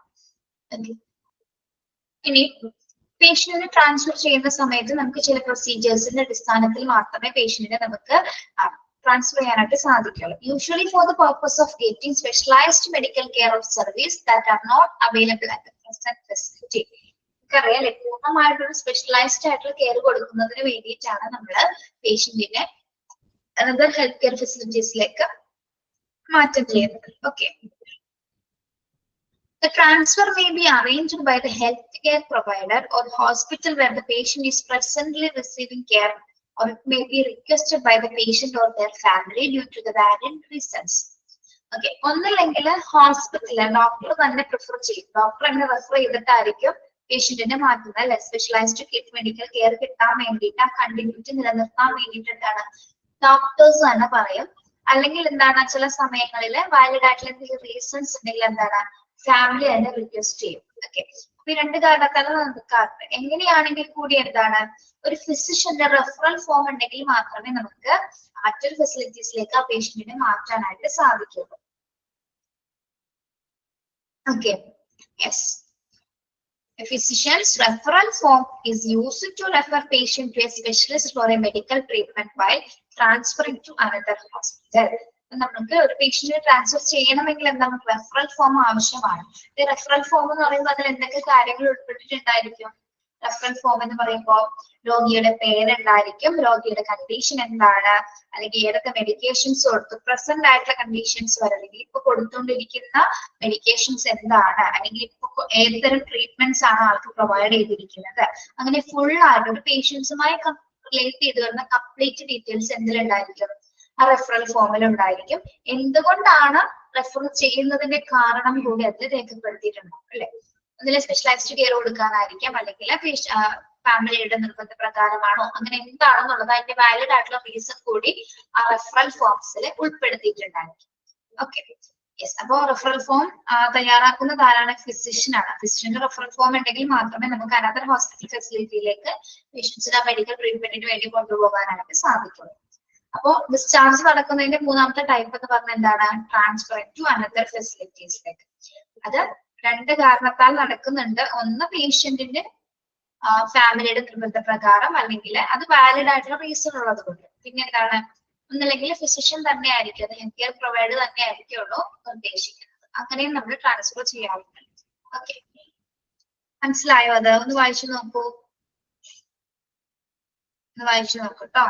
ഇനി പേഷ്യന്റിനെ ട്രാൻസ്ഫർ ചെയ്യുന്ന സമയത്ത് നമുക്ക് ചില പ്രൊസീജിയേഴ്സിന്റെ അടിസ്ഥാനത്തിൽ മാത്രമേ പേഷ്യന്റിനെ നമുക്ക് ട്രാൻസ്ഫർ ചെയ്യാനായിട്ട് സാധിക്കുള്ളൂ. Usually for the purpose of getting specialised medical care of service that are not available at the present facility. അറിയാലേ, പൂർണ്ണമായിട്ടൊരു സ്പെഷ്യലൈസ്ഡ് ആയിട്ടുള്ള കെയർ കൊടുക്കുന്നതിന് വേണ്ടിയിട്ടാണ് നമ്മൾ പേഷ്യന്റിനെ അനദർ ഹെൽത്ത് കെയർ ഫെസിലിറ്റീസിലേക്ക് മാറ്റം ചെയ്യുന്നത്. Okay, the transfer may be arranged by the healthcare provider or hospital where the patient is presently receiving care, or it may be requested by the patient or their family due to the variant reasons. Okay, ഒന്നല്ലെങ്കിൽ ഹോസ്പിറ്റലിൽ doctor തന്നെ prefer ചെയ്യും, doctor തന്നെ refer ചെയ്തിട്ടായിരിക്കും പേഷ്യന്റിനെ മാറ്റുന്നത് അല്ലെ. Specialised medical care കിട്ടാൻ വേണ്ടിയിട്ട്, ആ കണ്ടിന്യൂറ്റി നിലനിർത്താൻ വേണ്ടിയിട്ടാണ് ഡോക്ടേഴ്സ് തന്നെ പറയും. അല്ലെങ്കിൽ എന്താണ്, ചില സമയങ്ങളിൽ വാലിഡ് ആയിട്ടുള്ള എന്തെങ്കിലും റീസൺസ് ഉണ്ടെങ്കിൽ എന്താണ് ഫാമിലി തന്നെ റിക്വസ്റ്റ് ചെയ്യും. ഓക്കെ, അപ്പൊ ഈ രണ്ട് കാരണത്താൽ നടക്കാറുണ്ട്. എങ്ങനെയാണെങ്കിൽ കൂടി എന്താണ്, ഒരു ഫിസിഷ്യന്റെ റെഫറൽ ഫോം ഉണ്ടെങ്കിൽ മാത്രമേ നമുക്ക് മറ്റൊരു ഫെസിലിറ്റീസിലേക്ക് ആ പേഷ്യന്റിനെ മാറ്റാനായിട്ട് സാധിക്കുള്ളൂ. Okay, yes. A physician's referral form is used to refer patient to a specialist for a medical treatment while transferring to another hospital. നമുക്ക് ഒരു പേഷ്യന്റിനെ ട്രാൻസ്ഫർ ചെയ്യണമെങ്കിൽ എന്താണ് റെഫറൽ ഫോം ആവശ്യമാണ്. ഈ റെഫറൽ ഫോം എന്ന് പറയുമ്പോൾ അതിൽ എന്തൊക്കെ കാര്യങ്ങൾ ഉൾപ്പെട്ടിട്ടുണ്ടായിരിക്കും? റെഫറൽ ഫോം എന്ന് പറയുമ്പോൾ രോഗിയുടെ പേരുണ്ടായിരിക്കും, രോഗിയുടെ കണ്ടീഷൻ എന്താണ്, അല്ലെങ്കിൽ ഏതൊക്കെ മെഡിക്കേഷൻസ് കൊടുത്തു, പ്രസന്റ് ആയിട്ടുള്ള കണ്ടീഷൻസ് വരെ, അല്ലെങ്കിൽ ഇപ്പൊ കൊടുത്തുകൊണ്ടിരിക്കുന്ന മെഡിക്കേഷൻസ് എന്താണ്, അല്ലെങ്കിൽ ഇപ്പൊ ഏതുതരം ട്രീറ്റ്മെന്റ്സ് ആണ് ആൾക്ക് പ്രൊവൈഡ് ചെയ്തിരിക്കുന്നത്, അങ്ങനെ ഫുൾ ആയിട്ട് ഒരു പേഷ്യൻസുമായി റിലേറ്റ് ചെയ്ത് വരുന്ന കംപ്ലീറ്റ് ഡീറ്റെയിൽസ് എന്തിലുണ്ടായിരിക്കും? ആ റെഫറൽ ഫോമിൽ ഉണ്ടായിരിക്കും. എന്തുകൊണ്ടാണ് റെഫർ ചെയ്യുന്നതിന്റെ കാരണം കൂടി അതിൽ രേഖപ്പെടുത്തിയിട്ടുണ്ടാവും അല്ലെ. അതിലെ സ്പെഷ്യലൈസ്ഡ് കെയർ കൊടുക്കാനായിരിക്കാം, അല്ലെങ്കിൽ ഫാമിലിയുടെ നിർബന്ധപ്രകാരമാണോ, അങ്ങനെ എന്താണെന്നുള്ളത് അതിന്റെ വാലിഡ് ആയിട്ടുള്ള റീസൺ കൂടി ആ റെഫറൽ ഫോംസിൽ ഉൾപ്പെടുത്തിയിട്ടുണ്ടായിരിക്കും. Okay, yes. അപ്പോ റെഫറൽ ഫോം തയ്യാറാക്കുന്നത് ആരാണ്? ഫിസിഷ്യൻ ആണ്. ഫിസിഷ്യന്റെ റെഫറൽ ഫോം ഉണ്ടെങ്കിൽ മാത്രമേ നമുക്ക് അനദർ ഹോസ്പിറ്റൽ ഫെസിലിറ്റിയിലേക്ക് പേഷ്യൻസിന് മെഡിക്കൽ ട്രീറ്റ്മെന്റിന് വേണ്ടി കൊണ്ടുപോകാനായിട്ട് സാധിക്കുള്ളൂ. അപ്പോ ഡിസ്ചാർജ് നടക്കുന്നതിന്റെ മൂന്നാമത്തെ ടൈപ്പ് എന്ന് പറഞ്ഞാൽ എന്താണ്? ട്രാൻസ്ഫർ ടു അനദർ ഫെസിലിറ്റീസിലേക്ക്. അത് രണ്ട് കാരണത്താൽ നടക്കുന്നുണ്ട്. ഒന്ന് പേഷ്യന്റിന്റെ ഫാമിലിയുടെ നിർബന്ധപ്രകാരം അല്ലെങ്കിൽ അത് വാലിഡ് ആയിട്ടുള്ള റീസൺ ഉള്ളത് കൊണ്ട്. പിന്നെ എന്താണ്, ഒന്നല്ലെങ്കിൽ ഫിസിഷ്യൻ തന്നെ ആയിരിക്കും, അത് ഹെൽത്ത് കെയർ പ്രൊവൈഡർ തന്നെ ആയിരിക്കുള്ളൂ നിർദ്ദേശിക്കുന്നത്. അങ്ങനെയും നമ്മൾ ട്രാൻസ്ഫർ ചെയ്യാറുണ്ട്. ഓക്കെ, മനസ്സിലായോ? അത് ഒന്ന് വായിച്ചു നോക്കൂ, ഒന്ന് വായിച്ചു നോക്കൂ കേട്ടോ.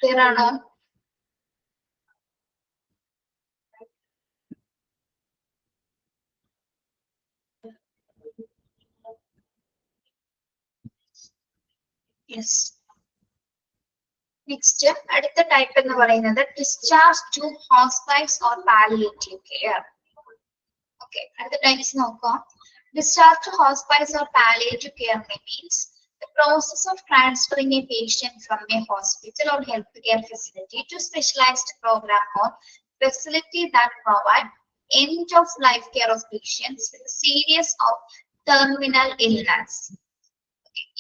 ക്ലിയർ ആണോ? യെസ്. നെക്സ്റ്റ് അടുത്ത ടൈപ്പ് എന്ന് പറയുന്നത് discharge to hospitals or palliative care. Okay, അടുത്ത ടൈപ്സ് നോക്കാം. Discharge to hospice or palliative care means the process of transferring a patient from a hospital or healthcare facility to specialized program or facility that provide end of life care of patients with a series of terminal illness.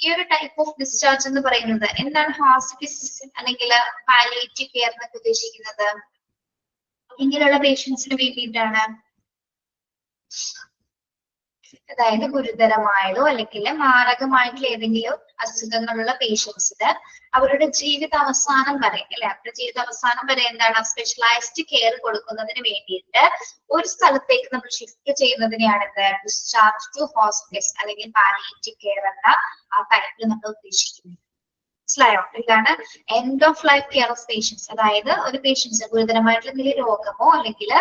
ഈ ഒരു type of discharge എന്ന് പറയുന്നത് എന്താണ്? Hospital അല്ലെങ്കിൽ palliative care എന്നൊക്കെ ഉദ്ദേശിക്കുന്നത് ഇങ്ങനെയുള്ള പേഷ്യൻസിന് വേണ്ടിയിട്ടാണ്. അതായത് ഗുരുതരമായതോ അല്ലെങ്കിൽ മാരകമായിട്ടുള്ള ഏതെങ്കിലും അസുഖങ്ങളുള്ള പേഷ്യൻസിന് അവരുടെ ജീവിതാവസാനം വരെ അല്ലെ, അവരുടെ ജീവിതാവസാനം വരെ എന്താണ് സ്പെഷ്യലൈസ്ഡ് കെയർ കൊടുക്കുന്നതിന് വേണ്ടിയിട്ട് ഒരു സ്ഥലത്തേക്ക് നമ്മൾ ഷിഫ്റ്റ് ചെയ്യുന്നതിനെയാണ് ഡിസ്ചാർജ് ടു ഹോസ്പിറ്റൽസ് അല്ലെങ്കിൽ പാലിയേറ്റീവ് കെയർ എന്ന ആ ടൈപ്പിൽ നമ്മൾ ഉദ്ദേശിക്കുന്നത്. മനസ്സിലായോ? ഇതാണ് end of life care of patients. അതായത് ഒരു പേഷ്യൻസ് ഗുരുതരമായിട്ടുള്ള എന്തെങ്കിലും രോഗമോ അല്ലെങ്കിൽ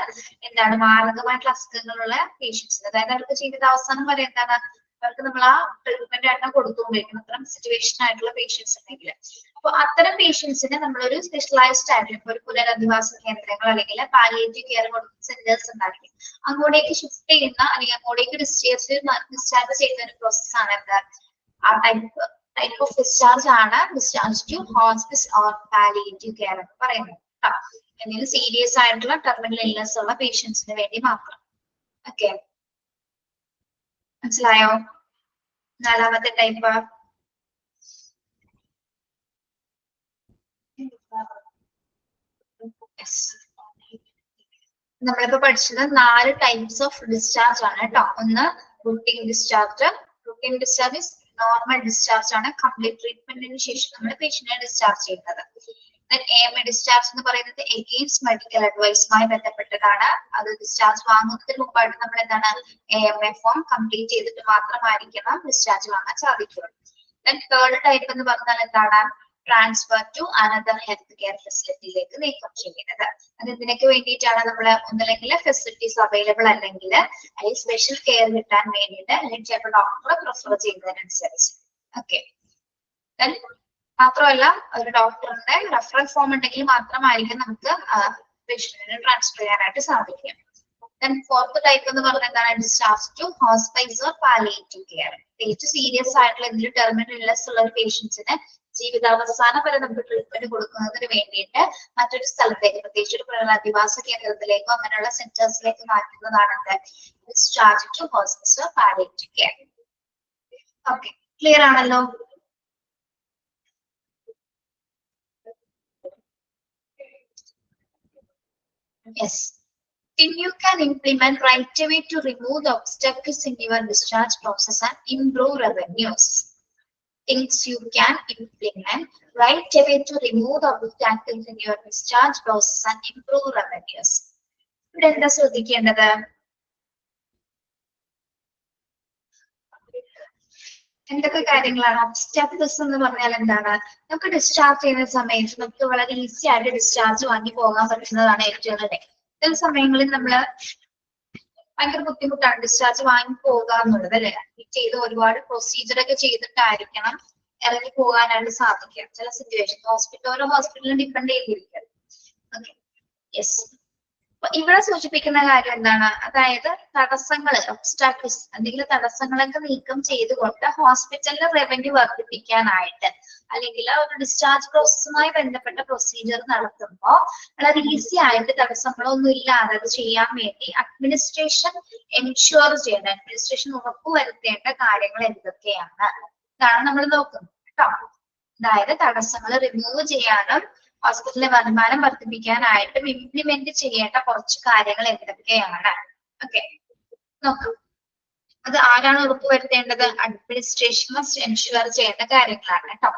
എന്താണ് മാരകമായിട്ടുള്ള അസുഖങ്ങളുള്ള പേഷ്യൻസ്, അതായത് അവർക്ക് ജീവിതാവസാനം വരെ എന്താണ് അവർക്ക് നമ്മൾ ആ ട്രീറ്റ്മെന്റ് ആയിട്ട് കൊടുത്തുകൊണ്ടിരിക്കണം അത്തരം സിറ്റുവേഷൻ ആയിട്ടുള്ള പേഷ്യൻസ് ഉണ്ടെങ്കിൽ. അപ്പൊ അത്തരം പേഷ്യൻസിന് നമ്മളൊരു സ്പെഷ്യലൈസ്ഡ് ആയിട്ടുള്ള ഒരു പുനരധിവാസ കേന്ദ്രങ്ങൾ അല്ലെങ്കിൽ പാലിയേറ്റീവ് കെയർ കൊടുക്കുന്ന സെന്റേഴ്സ് ഉണ്ടായിരിക്കും. അങ്ങോട്ടേക്ക് ഷിഫ്റ്റ് ചെയ്യുന്ന അല്ലെങ്കിൽ അങ്ങോട്ടേക്ക് ഡിസ്ചാർജ് ചെയ്യുന്ന ഒരു പ്രോസസ്സാണ് എന്താ ആ ടൈപ്പ് ഓഫ് ഡിസ്ചാർജ് ആണ് discharge to hospice or palliative care എന്ന് പറയുന്നത്. എന്തെങ്കിലും സീരിയസ് ആയിട്ടുള്ള ടെർമിനൽ ഇൽനസ് ഉള്ള പേഷ്യൻസിന് വേണ്ടി മാത്രം. ഓക്കെ, മനസ്സിലായോ? നാലാമത്തെ ടൈപ്പ് നമ്മളിപ്പോ പഠിച്ചത് 4 ടൈപ്സ് ഓഫ് ഡിസ്ചാർജ് ആണ് കേട്ടോ. ഒന്ന് routine discharge. Routine discharge normal discharge ആണ്, കംപ്ലീറ്റ് ട്രീറ്റ്മെന്റിന് ശേഷം നമ്മൾ പേഷ്യന്റിനെ ഡിസ്ചാർജ് ചെയ്യുന്നത്. AMA ഡിസ്ചാർജ് എന്ന് പറയുന്നത് എഗെയിൻസ്റ്റ് മെഡിക്കൽ അഡ്വൈസുമായി ബന്ധപ്പെട്ടതാണ്. അത് ഡിസ്ചാർജ് വാങ്ങുന്നതിന് മുമ്പായിട്ട് നമ്മൾ എന്താണ് AMA ഫോം കംപ്ലീറ്റ് ചെയ്തിട്ട് മാത്രമായിരിക്കണം ഡിസ്ചാർജ് വാങ്ങാൻ സാധിക്കുള്ളൂ. തേർഡ് ടൈപ്പ് എന്ന് പറഞ്ഞാൽ എന്താണ് transfer to another health care ഫെസിലിറ്റിയിലേക്ക് നീക്കം ചെയ്യുന്നത്. അത് ഇതിനൊക്കെ വേണ്ടിയിട്ടാണ് നമ്മൾ ഒന്നല്ലെങ്കിൽ ഫെസിലിറ്റീസ് അവൈലബിൾ അല്ലെങ്കിൽ സ്പെഷ്യൽ കെയർ കിട്ടാൻ വേണ്ടിയിട്ട് അല്ലെങ്കിൽ ചിലപ്പോൾ ഡോക്ടറെ പ്രിഫർ ചെയ്യുന്നതിനനുസരിച്ച്. ഓക്കെ, മാത്രമല്ല ഒരു ഡോക്ടറിന്റെ റെഫറൽ ഫോം ഉണ്ടെങ്കിൽ മാത്രമായിരിക്കും നമുക്ക് പേഷ്യന്റിനെ ട്രാൻസ്ഫർ ചെയ്യാനായിട്ട് സാധിക്കും. ഫോർത്ത് ടൈപ്പ് എന്ന് പറഞ്ഞാൽ എന്താണ് discharge to hospitals or palliative care. ഏറ്റവും സീരിയസ് ആയിട്ടുള്ള എന്തെങ്കിലും ടെർമിനൽ ഇൽനസ് ഉള്ള ഒരു പേഷ്യൻസിന് ജീവിതാവസാനം വരെ നമുക്ക് ട്രീറ്റ്മെന്റ് കൊടുക്കുന്നതിന് വേണ്ടിയിട്ട് മറ്റൊരു സ്ഥലത്തേക്ക്, പ്രത്യേകിച്ച് ഒരു പുനരധിവാസ കേന്ദ്രത്തിലേക്കോ അങ്ങനെയുള്ള സെന്റേഴ്സിലേക്ക് മാറ്റുന്നതാണ് discharge to hospitals or palliative care. Okay, clear ആണല്ലോ? Yes. Then you can implement right away to remove the obstacles in your discharge process and improve revenues. things you can implement right away to remove the obstacles in your discharge process and improve remedies. ഇവിടെ എന്താ ശ്രദ്ധിക്കേണ്ടത്? എന്തൊക്കെ കാര്യങ്ങളാണ് obstacles എന്ന് പറഞ്ഞാൽ എന്താണ്? നമുക്ക് discharge ചെയ്യുന്ന സമയത്ത് നമുക്ക് വളരെ ഈസി ആയിട്ട് ഡിസ്ചാർജ് വാങ്ങി പോകാൻ പറ്റുന്നതാണ് ഏറ്റവും അല്ലേ. ചില സമയങ്ങളിൽ നമ്മള് ഭയങ്കര ബുദ്ധിമുട്ടാണ് ഡിസ്ചാർജ് വാങ്ങി പോകുക എന്നുള്ളത് അല്ലെ. ചെയ്ത് ഒരുപാട് പ്രൊസീജിയർ ഒക്കെ ചെയ്തിട്ടായിരിക്കണം ഇറങ്ങി പോകാനായിട്ട് സാധിക്കുക. ചില സിറ്റുവേഷൻ ഓരോ ഹോസ്പിറ്റലിലും ഡിപ്പെൻഡ് ചെയ്തിരിക്കും. Okay, yes. ഇവിടെ സൂചിപ്പിക്കുന്ന കാര്യം എന്താണ്? അതായത് തടസ്സങ്ങൾ, ഒബ്സ്റ്റാക്കിൾസ്, എന്തെങ്കിലും തടസ്സങ്ങളൊക്കെ നീക്കം ചെയ്തുകൊണ്ട് ഹോസ്പിറ്റലിലെ റവന്യൂ വർദ്ധിപ്പിക്കാനായിട്ട് അല്ലെങ്കിൽ ഒരു ഡിസ്ചാർജ് പ്രോസസ്സുമായി ബന്ധപ്പെട്ട പ്രൊസീജിയർ നടത്തുമ്പോൾ വളരെ ഈസി ആയിട്ട് തടസ്സങ്ങളൊന്നും ഇല്ലാതെ അത് ചെയ്യാൻ വേണ്ടി അഡ്മിനിസ്ട്രേഷൻ എൻഷുർ ചെയ്യേണ്ട, അഡ്മിനിസ്ട്രേഷൻ ഉറപ്പുവരുത്തേണ്ട കാര്യങ്ങൾ എന്തൊക്കെയാണ് ഇതാണ് നമ്മൾ നോക്കുന്നത് കേട്ടോ. അതായത് തടസ്സങ്ങൾ റിമൂവ് ചെയ്യാനും ഹോസ്പിറ്റലിലെ വരുമാനം വർദ്ധിപ്പിക്കാനായിട്ടും ഇംപ്ലിമെന്റ് ചെയ്യേണ്ട കുറച്ച് കാര്യങ്ങൾ എന്തൊക്കെയാണ്? ഓക്കെ, നോക്കാം. അത് ആരാണ് ഉറപ്പുവരുത്തേണ്ടത്? അഡ്മിനിസ്ട്രേഷൻ മസ്റ്റ് എൻഷുർ ചെയ്യേണ്ട കാര്യങ്ങളാണ് കേട്ടോ.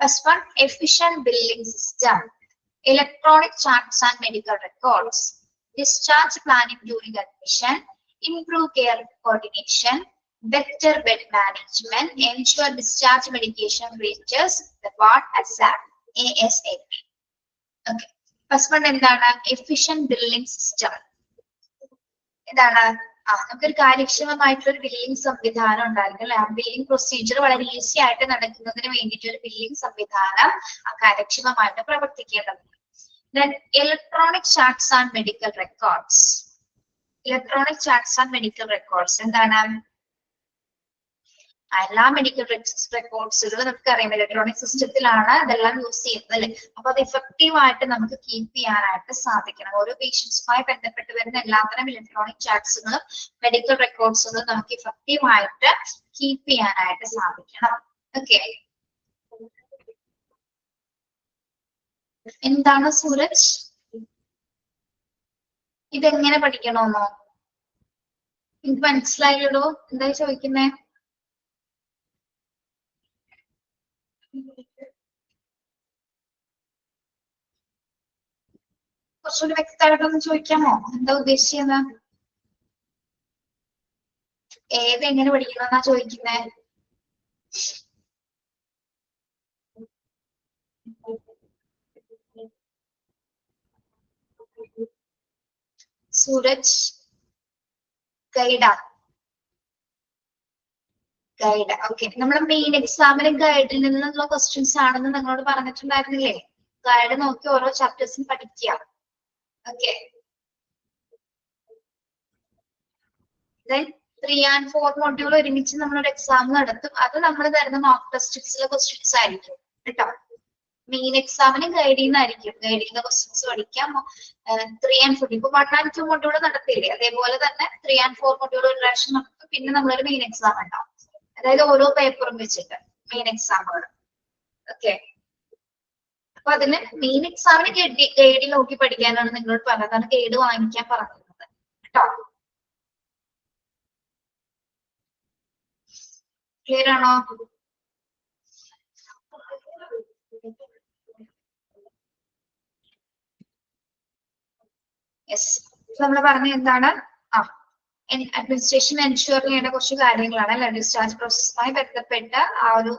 First one, efficient billing system, electronic charts and medical records, discharge planning during admission, improve care coordination, better bed management, ensure discharge medication reaches the ward ASAP. Okay. First one എന്താണ്? efficient billing system. എന്താണ്? നമുക്കൊരു കാര്യക്ഷമമായിട്ടുള്ള ഒരു billing സംവിധാനം ഉണ്ടായിരിക്കും അല്ലെ. ആ billing procedure വളരെ easy ആയിട്ട് നടക്കുന്നതിന് വേണ്ടിയിട്ട് ഒരു ബില്ലിംഗ് സംവിധാനം കാര്യക്ഷമമായിട്ട് പ്രവർത്തിക്കേണ്ടതുണ്ട്. Then electronic charts and medical records. Electronic charts and medical records എന്താണ്? എല്ലാ മെഡിക്കൽ റെക്കോർഡ്സുകളും നമുക്കറിയാം ഇലക്ട്രോണിക് സിസ്റ്റത്തിലാണ് ഇതെല്ലാം യൂസ് ചെയ്യുന്നത് അല്ലെ. അപ്പൊ അത് ഇഫക്റ്റീവ് ആയിട്ട് നമുക്ക് കീപ്പ് ചെയ്യാനായിട്ട് സാധിക്കണം. ഓരോ പേഷ്യൻസുമായി ബന്ധപ്പെട്ട് വരുന്ന എല്ലാത്തരം ഇലക്ട്രോണിക് ചാർട്ട്സുകളും മെഡിക്കൽ റെക്കോർഡ്സുകളും നമുക്ക് ഇഫക്റ്റീവ് ആയിട്ട് കീപ്പ് ചെയ്യാനായിട്ട് സാധിക്കണം. ഓക്കെ, എന്താണ് സൂരജ്? ഇതെങ്ങനെ പഠിക്കണോന്നോ? എനിക്ക് മനസ്സിലായല്ലോ. എന്താ ചോദിക്കുന്നേ? കുറച്ചുകൂടി വ്യക്തമായിട്ടൊന്ന് ചോദിക്കാമോ? എന്താ ഉദ്ദേശിച്ചത്? ഏതെങ്ങനെ പഠിക്കണമെന്നാ ചോദിക്കുന്നേ? സൂരജ് ഗൈഡാ? ഗൈഡ്. ഓക്കെ, നമ്മുടെ മെയിൻ എക്സാമിന് ഗൈഡിൽ നിന്നുള്ള ക്വസ്റ്റ്യൻസ് ആണെന്ന് നിങ്ങളോട് പറഞ്ഞിട്ടുണ്ടായിരുന്നില്ലേ? ഗൈഡ് നോക്കി ഓരോ ചാപ്റ്റേഴ്സും പഠിക്കുക. ഓക്കെ, 3 and 4 മൊഡ്യൂൾ ഒരുമിച്ച് നമ്മളൊരു എക്സാം നടത്തും. അത് നമ്മൾ തരുന്ന മോക്ക് ടെസ്റ്റിലെ ക്വസ്റ്റ്യൻസ് ആയിരിക്കും കേട്ടോ. മെയിൻ എക്സാമിന് ഗൈഡിൽ നിന്നായിരിക്കും ഗൈഡിന്റെ ക്വസ്റ്റ്യൻസ് പഠിക്കാം. 3 and 4 ഇപ്പൊ 1 and 2 മൊഡ്യൂൾ നടത്തിയില്ലേ, അതേപോലെ തന്നെ 3 and 4 മൊഡ്യൂൾ ഒരു പ്രാവശ്യം നടത്തും. പിന്നെ നമ്മളൊരു മെയിൻ എക്സാം ഉണ്ടാവും. അതായത് ഓരോ പേപ്പറും വെച്ചിട്ട് മെയിൻ എക്സാമുകൾ. ഓക്കെ, അപ്പൊ അതിന് മെയിൻ എക്സാമിന് ഗൈഡ് നോക്കി പഠിക്കാനാണ് നിങ്ങളോട് പറഞ്ഞത്. അതാണ് ഗൈഡ് വാങ്ങിക്കാൻ പറഞ്ഞിരുന്നത് കേട്ടോ. ക്ലിയർ ആണോ? യെസ്, നമ്മൾ പറഞ്ഞ എന്താണ്? അഡ്മിനിസ്ട്രേഷൻ എൻഷുർ ചെയ്യേണ്ട കുറച്ച് കാര്യങ്ങളാണ് അല്ലെ. ഡിസ്ചാർജ് പ്രോസസ്സുമായി ബന്ധപ്പെട്ട ആ ഒരു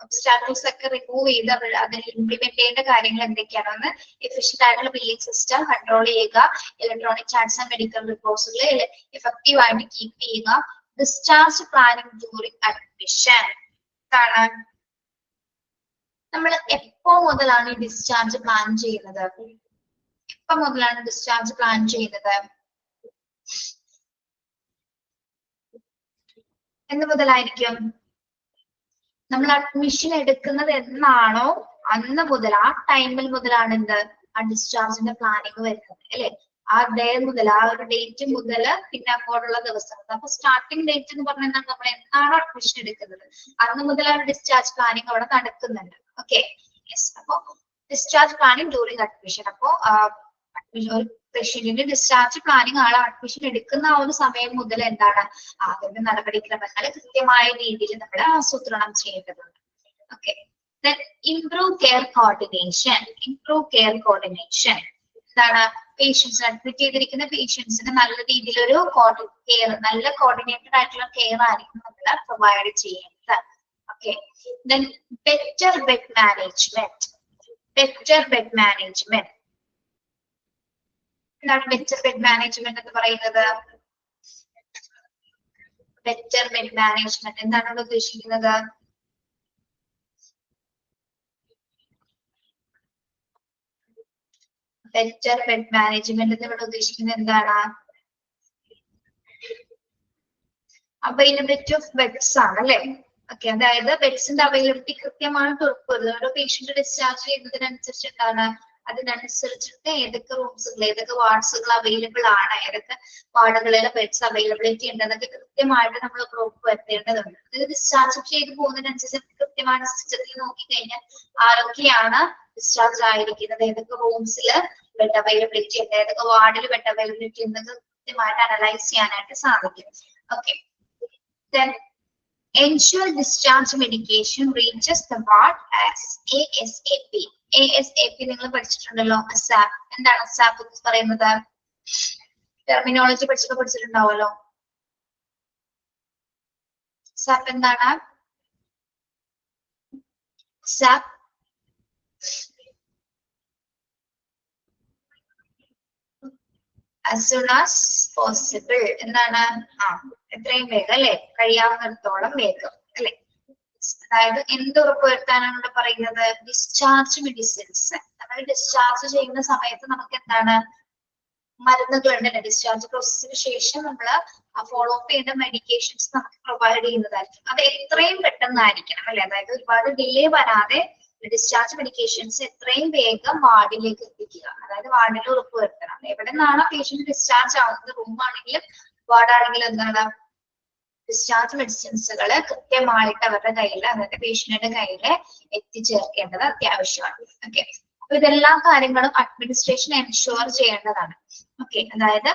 ഒബ്സ്റ്റാക്കിൾസ് ഒക്കെ റിമൂവ് ചെയ്ത് അതിൽ ഇംപ്ലിമെന്റ് ചെയ്യേണ്ട കാര്യങ്ങൾ എന്തൊക്കെയാണെന്ന്. എഫിഷ്യന്റ് ആയിട്ടുള്ള ബില്ലിംഗ് സിസ്റ്റം കൺട്രോൾ ചെയ്യുക, ഇലക്ട്രോണിക് ചാർട്ട്സ് ആൻഡ് മെഡിക്കൽ റിപ്പോർട്ട്സുകൾ എഫക്റ്റീവ് ആയിട്ട് കീപ്പ് ചെയ്യുക, ഡിസ്ചാർജ് പ്ലാനിംഗ് ഡ്യൂറിംഗ് അഡ്മിഷൻ. നമ്മൾ എപ്പോ മുതലാണ് ഡിസ്ചാർജ് പ്ലാൻ ചെയ്യുന്നത്? എപ്പോ മുതലാണ് ഡിസ്ചാർജ് പ്ലാൻ ചെയ്യുന്നത്? എന്ന് മുതലായിരിക്കും? നമ്മൾ അഡ്മിഷൻ എടുക്കുന്നത് എന്നാണോ അന്ന് മുതൽ, ആ ടൈമിൽ മുതലാണ് എന്ത് ആ ഡിസ്ചാർജിന്റെ പ്ലാനിങ് വരുന്നത് അല്ലെ. ആ ഡേ മുതൽ, ആ ഒരു ഡേറ്റ് മുതൽ പിന്നെ അങ്ങോട്ടുള്ള ദിവസങ്ങൾ. അപ്പൊ സ്റ്റാർട്ടിംഗ് ഡേറ്റ് എന്ന് പറഞ്ഞാൽ നമ്മൾ എന്നാണോ അഡ്മിഷൻ എടുക്കുന്നത് അന്ന് മുതൽ ആ ഡിസ്ചാർജ് പ്ലാനിങ് അവിടെ നടക്കുന്നുണ്ട്. Okay, yes. അപ്പൊ ഡിസ്ചാർജ് പ്ലാനിങ് ഡ്യൂറിംഗ് അഡ്മിഷൻ. അപ്പോ ഒരു പേഷ്യന്റിന്റെ ഡിസ്ചാർജ് പ്ലാനിങ് ആളെ അഡ്മിഷൻ എടുക്കുന്ന ആ ഒരു സമയം മുതൽ എന്താണ് അതിന്റെ നടപടിക്രമങ്ങൾ കൃത്യമായ രീതിയിൽ നമ്മൾ ആസൂത്രണം ചെയ്യേണ്ടതുണ്ട്. Okay. Then improve care coordination. Improve care coordination. എന്താണ് പേഷ്യൻസ് അഡ്മിറ്റ് ചെയ്തിരിക്കുന്ന പേഷ്യൻസിന് നല്ല രീതിയിലൊരു കെയർ, നല്ല കോർഡിനേറ്റഡ് ആയിട്ടുള്ള കെയർ ആയിരിക്കും നമ്മൾ പ്രൊവൈഡ് ചെയ്യുന്നത്. Okay. Then better bed management. Better bed management. എന്താണ് better bed management എന്ന് പറയുന്നത്? Better bed management എന്താണ് ഉദ്ദേശിക്കുന്നത്? Better bed management എന്ന് ഇവിടെ ഉദ്ദേശിക്കുന്നത് എന്താണ്? അവൈലബിലിറ്റി ഓഫ് ബെഡ്സ് ആണ് അല്ലെ? ഓക്കെ. അതായത് ബെഡ്സിന്റെ അവൈലബിലിറ്റി കൃത്യമായിട്ട് ഉറപ്പുവരുന്നത്. ഓരോ പേഷ്യന്റ് ഡിസ്ചാർജ് ചെയ്യുന്നതിനനുസരിച്ച് എന്താണ്, അതിനനുസരിച്ചിട്ട് ഏതൊക്കെ റൂംസുകൾ, ഏതൊക്കെ വാർഡ്സുകൾ അവൈലബിൾ ആണ്, ഏതൊക്കെ വാർഡുകളിലെ ബെഡ്സ് അവൈലബിലിറ്റി ഉണ്ട് എന്നൊക്കെ കൃത്യമായിട്ട് നമ്മൾ ഉറപ്പ് വരുത്തേണ്ടതുണ്ട്. ഇത് ഡിസ്ചാർജ് ചെയ്ത് പോകുന്നതിനനുസരിച്ച് കൃത്യമായ സിസ്റ്റത്തിൽ നോക്കിക്കഴിഞ്ഞാൽ ആരൊക്കെയാണ് ഡിസ്ചാർജ് ആയിരിക്കുന്നത്, ഏതൊക്കെ റൂംസിൽ ബെഡ് അവൈലബിലിറ്റി ഉണ്ട്, ഏതൊക്കെ വാർഡിൽ ബെഡ് അവൈലബിലിറ്റി ഉണ്ടെന്ന് കൃത്യമായിട്ട് അനലൈസ് ചെയ്യാനായിട്ട് സാധിക്കും. Okay. Then ensure discharge medication reaches the ward as ASAP. ASAP നിങ്ങൾ പഠിച്ചിട്ടുണ്ടല്ലോ. ASAP എന്താണ് ASAP എന്ന് പറയുന്നത്? ടെർമിനോളജി പഠിച്ചിട്ടുണ്ടാവുമല്ലോ. ASAP എന്താണ്? ASAP as soon as possible എന്താണ്? എത്രയും വേഗം അല്ലെ, കഴിയാവുന്നിടത്തോളം വേഗം അല്ലെ. അതായത് എന്ത് ഉറപ്പുവരുത്താനാണ് ഇവിടെ പറയുന്നത്? Discharge medicines. നമ്മൾ ഡിസ്ചാർജ് ചെയ്യുന്ന സമയത്ത് നമുക്ക് എന്താണ്, മരുന്നുകളുണ്ട്. ഡിസ്ചാർജ് പ്രോസസ്സിന് ശേഷം നമ്മൾ ഫോളോ അപ്പ് ചെയ്യേണ്ട മെഡിക്കേഷൻസ് നമുക്ക് പ്രൊവൈഡ് ചെയ്യുന്നതായിരിക്കും. അത് എത്രയും പെട്ടെന്നായിരിക്കണം അല്ലെ. അതായത് ഒരുപാട് ഡിലേ വരാതെ ഡിസ്ചാർജ് മെഡിക്കേഷൻസ് എത്രയും വേഗം വാർഡിലേക്ക് എത്തിക്കുക. അതായത് വാർഡിൽ ഉറപ്പുവരുത്തണം. എവിടെ നിന്നാണ് പേഷ്യന്റ് ഡിസ്ചാർജ് ആവുന്നത്, റൂം ആണെങ്കിലും വാർഡ് ആണെങ്കിലും എന്താണ്, ഡിസ്ചാർജ് മെഡിസിൻസുകൾ കൃത്യമായിട്ട് അവരുടെ കയ്യിൽ, അവരുടെ പേഷ്യന്റിന്റെ കയ്യിൽ എത്തിച്ചേർക്കേണ്ടത് അത്യാവശ്യമാണ്. ഓക്കെ. അപ്പൊ ഇതെല്ലാ കാര്യങ്ങളും അഡ്മിനിസ്ട്രേഷൻ എൻഷുർ ചെയ്യേണ്ടതാണ്. ഓക്കെ. അതായത്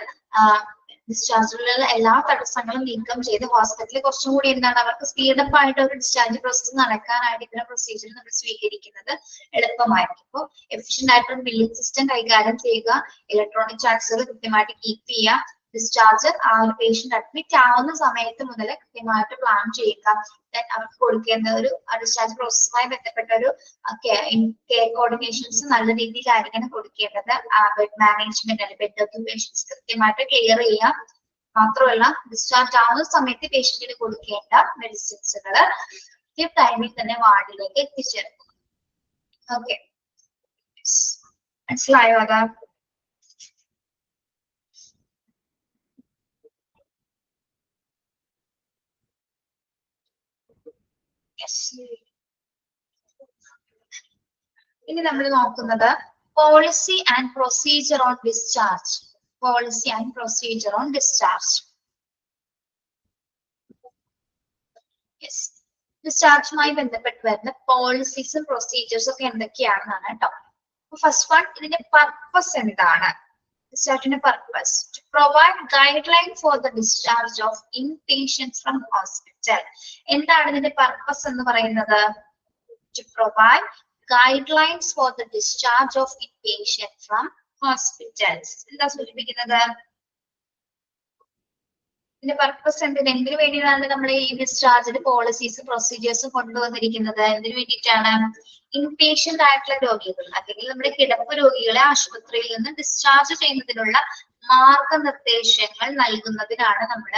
ഡിസ്ചാർജിലുള്ള എല്ലാ തടസ്സങ്ങളും നീക്കം ചെയ്ത് ഹോസ്പിറ്റലിൽ കുറച്ചും കൂടി എന്താണ്, അവർക്ക് സ്പീഡപ്പ് ആയിട്ട് ഒരു ഡിസ്ചാർജ് പ്രോസസ് നടക്കാനായിട്ട് ഇത്തരം പ്രൊസീജിയർ നമ്മൾ സ്വീകരിക്കുന്നത് എളുപ്പമായിരിക്കും. അപ്പോൾ എഫിഷ്യന്റ് ആയിട്ടുള്ള ബില്ലിംഗ് സിസ്റ്റം കൈകാര്യം ചെയ്യുക, ഇലക്ട്രോണിക് ചാർട്സുകൾ കൃത്യമായിട്ട് കീപ്പ് ചെയ്യുക, ഡിസ്ചാർജ് ആ ഒരു പേഷ്യന്റ് അഡ്മിറ്റ് ആവുന്ന സമയത്ത് മുതൽ കൃത്യമായിട്ട് പ്ലാൻ ചെയ്യുക. അവർക്ക് കൊടുക്കേണ്ട ഒരു ഡിസ്ചാർജ് പ്രോസസ്സുമായി ബന്ധപ്പെട്ട ഒരു കെയർ കോർഡിനേഷൻസ് നല്ല രീതിയിലായിരിക്കണം കൊടുക്കേണ്ടത്. ബെഡ് മാനേജ്മെന്റ് അല്ലെങ്കിൽ ബെഡ് ഒക്യുപേഷൻസ് കൃത്യമായിട്ട് ക്ലിയർ ചെയ്യുക. മാത്രമല്ല ഡിസ്ചാർജ് ആവുന്ന സമയത്ത് പേഷ്യന്റിന് കൊടുക്കേണ്ട മെഡിസിൻസുകൾ കൃത്യ ടൈമിൽ തന്നെ വാർഡിലേക്ക് എത്തിച്ചേർക്കും. ഓക്കെ. മനസ്സിലായോ? അതാ ഇനി നമ്മൾ നോക്കുന്നത് policy and procedure on discharge. Policy and procedure on discharge. ഡിസ്ചാർജുമായി ബന്ധപ്പെട്ട് വരുന്ന പോളിസീസും പ്രൊസീജിയേഴ്സും ഒക്കെ എന്തൊക്കെയാണെന്നാണ് കേട്ടോ. ഫസ്റ്റ് വൺ, ഇതിന്റെ പർപ്പസ് എന്താണ്? Discharge purpose to provide guidelines for the discharge of inpatients from hospital. എന്താണ് ഇതിന്റെ പർപ്പസ് എന്ന് പറയുന്നത്? To provide guidelines for the discharge of inpatients from hospitals. എന്താ സൂചിപ്പിക്കുന്നത്? ഇതിന്റെ പർപ്പസ് എന്തിനു വേണ്ടിയാണ് നമ്മൾ ഈ ഡിസ്ചാർജിന്റെ പോളിസീസും പ്രൊസീജിയേഴ്സും കൊണ്ടുവന്നിരിക്കുന്നത്? എന്തിനു വേണ്ടിയിട്ടാണ്? ഇൻപേഷ്യന്റ് ആയിട്ടുള്ള രോഗികൾ അല്ലെങ്കിൽ നമ്മുടെ കിടപ്പ് രോഗികളെ ആശുപത്രിയിൽ നിന്ന് ഡിസ്ചാർജ് ചെയ്യുന്നതിനുള്ള മാർഗനിർദ്ദേശങ്ങൾ നൽകുന്നതിനാണ് നമ്മൾ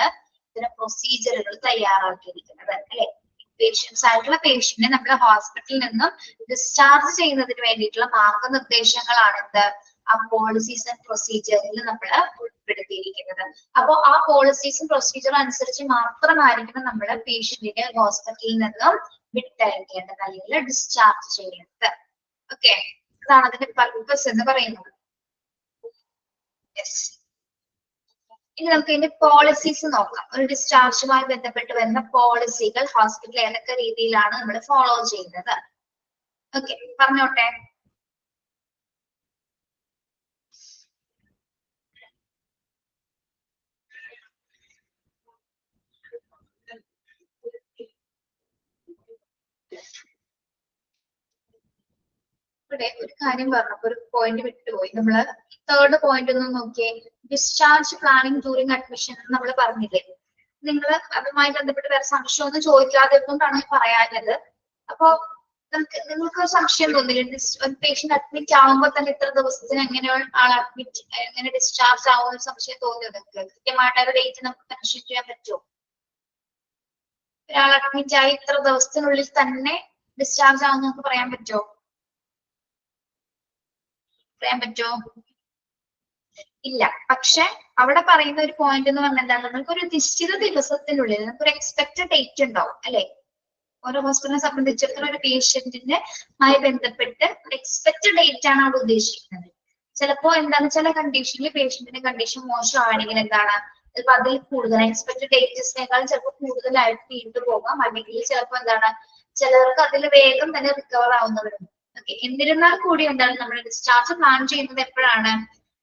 ഇതിന്റെ പ്രൊസീജിയറുകൾ തയ്യാറാക്കിയിരിക്കുന്നത് അല്ലെ. പേഷ്യൻസ് ആയിട്ടുള്ള പേഷ്യന്റിനെ നമ്മൾ ഹോസ്പിറ്റലിൽ നിന്നും ഡിസ്ചാർജ് ചെയ്യുന്നതിന് വേണ്ടിയിട്ടുള്ള മാർഗനിർദ്ദേശങ്ങളാണ് ആ പോളിസീസ് ആൻഡ് പ്രൊസീജിയറിൽ നമ്മൾ ഉൾപ്പെടുത്തിയിരിക്കുന്നത്. അപ്പോൾ ആ പോളിസീസും പ്രൊസീജിയറും അനുസരിച്ച് മാത്രമായിരിക്കണം നമ്മൾ പേഷ്യന്റിനെ ഹോസ്പിറ്റലിൽ നിന്നും വിട്ടയക്കേണ്ടത് അല്ലെങ്കിൽ ഡിസ്ചാർജ് ചെയ്യുന്നത്. ഓക്കെ. അതാണ് അതിന്റെ പർപ്പസ് എന്ന് പറയുന്നത്. ഇനി നമുക്ക് ഇതിന്റെ പോളിസീസ് നോക്കാം. ഒരു ഡിസ്ചാർജുമായി ബന്ധപ്പെട്ട് വരുന്ന പോളിസികൾ ഹോസ്പിറ്റലിൽ ഏതൊക്കെ രീതിയിലാണ് നമ്മൾ ഫോളോ ചെയ്യുന്നത്? ഓക്കെ, പറഞ്ഞോട്ടെ. ഇവിടെ ഒരു കാര്യം പറഞ്ഞപ്പോ ഒരു പോയിന്റ് വിട്ടുപോയി. നമ്മള് തേർഡ് പോയിന്റ് ഒന്ന് നോക്കിയേ. ഡിസ്ചാർജ് പ്ലാനിങ് ഡ്യൂറിങ് അഡ്മിഷൻ നമ്മൾ പറഞ്ഞില്ലേ. നിങ്ങൾ അതുമായി ബന്ധപ്പെട്ട് വേറെ സംശയമൊന്നും ചോദിക്കാതെ കൊണ്ടാണ് പറയാഞ്ഞത്. അപ്പോ നിങ്ങൾക്ക് സംശയം തോന്നില്ല, ഒരു പേഷ്യന്റ് അഡ്മിറ്റ് ആവുമ്പോൾ തന്നെ ഇത്ര ദിവസത്തിന് എങ്ങനെ ഡിസ്ചാർജ് ആവുന്ന സംശയം തോന്നിയോ നിങ്ങൾക്ക്? കൃത്യമായിട്ട് ഒരു ഡേറ്റ് നമുക്ക് മെൻഷൻ ചെയ്യാൻ പറ്റുമോ? ഒരാൾ അഡ്മിറ്റ് ആയി ഇത്ര ദിവസത്തിനുള്ളിൽ തന്നെ ഡിസ്ചാർജ് ആവുന്ന നമുക്ക് പറയാൻ പറ്റുമോ? ഇല്ല. പക്ഷെ അവിടെ പറയുന്ന ഒരു പോയിന്റ് എന്ന് പറഞ്ഞാൽ എന്താണ്, നമുക്ക് ഒരു നിശ്ചിത ദിവസത്തിനുള്ളിൽ നമുക്ക് ഒരു എക്സ്പെക്ടഡ് ഡേറ്റ് ഉണ്ടാവും അല്ലെ? ഓരോ ഹോസ്പിറ്റലിനെ സംബന്ധിച്ചിടത്തോളം ഒരു പേഷ്യന്റിന്റെ മായി ബന്ധപ്പെട്ട് എക്സ്പെക്ടഡ് ഡേറ്റ് ആണ് അവിടെ ഉദ്ദേശിക്കുന്നത്. ചിലപ്പോ എന്താണ്, ചില കണ്ടീഷനിൽ പേഷ്യന്റിന്റെ കണ്ടീഷൻ മോശമാണെങ്കിൽ എന്താണ്, ചിലപ്പോൾ അതിൽ കൂടുതൽ എക്സ്പെക്ടഡ് ഡേറ്റ്സിനേക്കാൾ ചിലപ്പോൾ കൂടുതലായിട്ട് നീണ്ടു പോകാം. അല്ലെങ്കിൽ ചിലപ്പോൾ എന്താണ്, ചിലർക്ക് അതിൽ വേഗം തന്നെ റിക്കവർ ആവുന്നവരുണ്ട്. ഓക്കെ, എന്നിരുന്നാൽ കൂടി എന്താണ്, നമ്മൾ ഡിസ്ചാർജ് പ്ലാൻ ചെയ്യുന്നത് എപ്പോഴാണ്?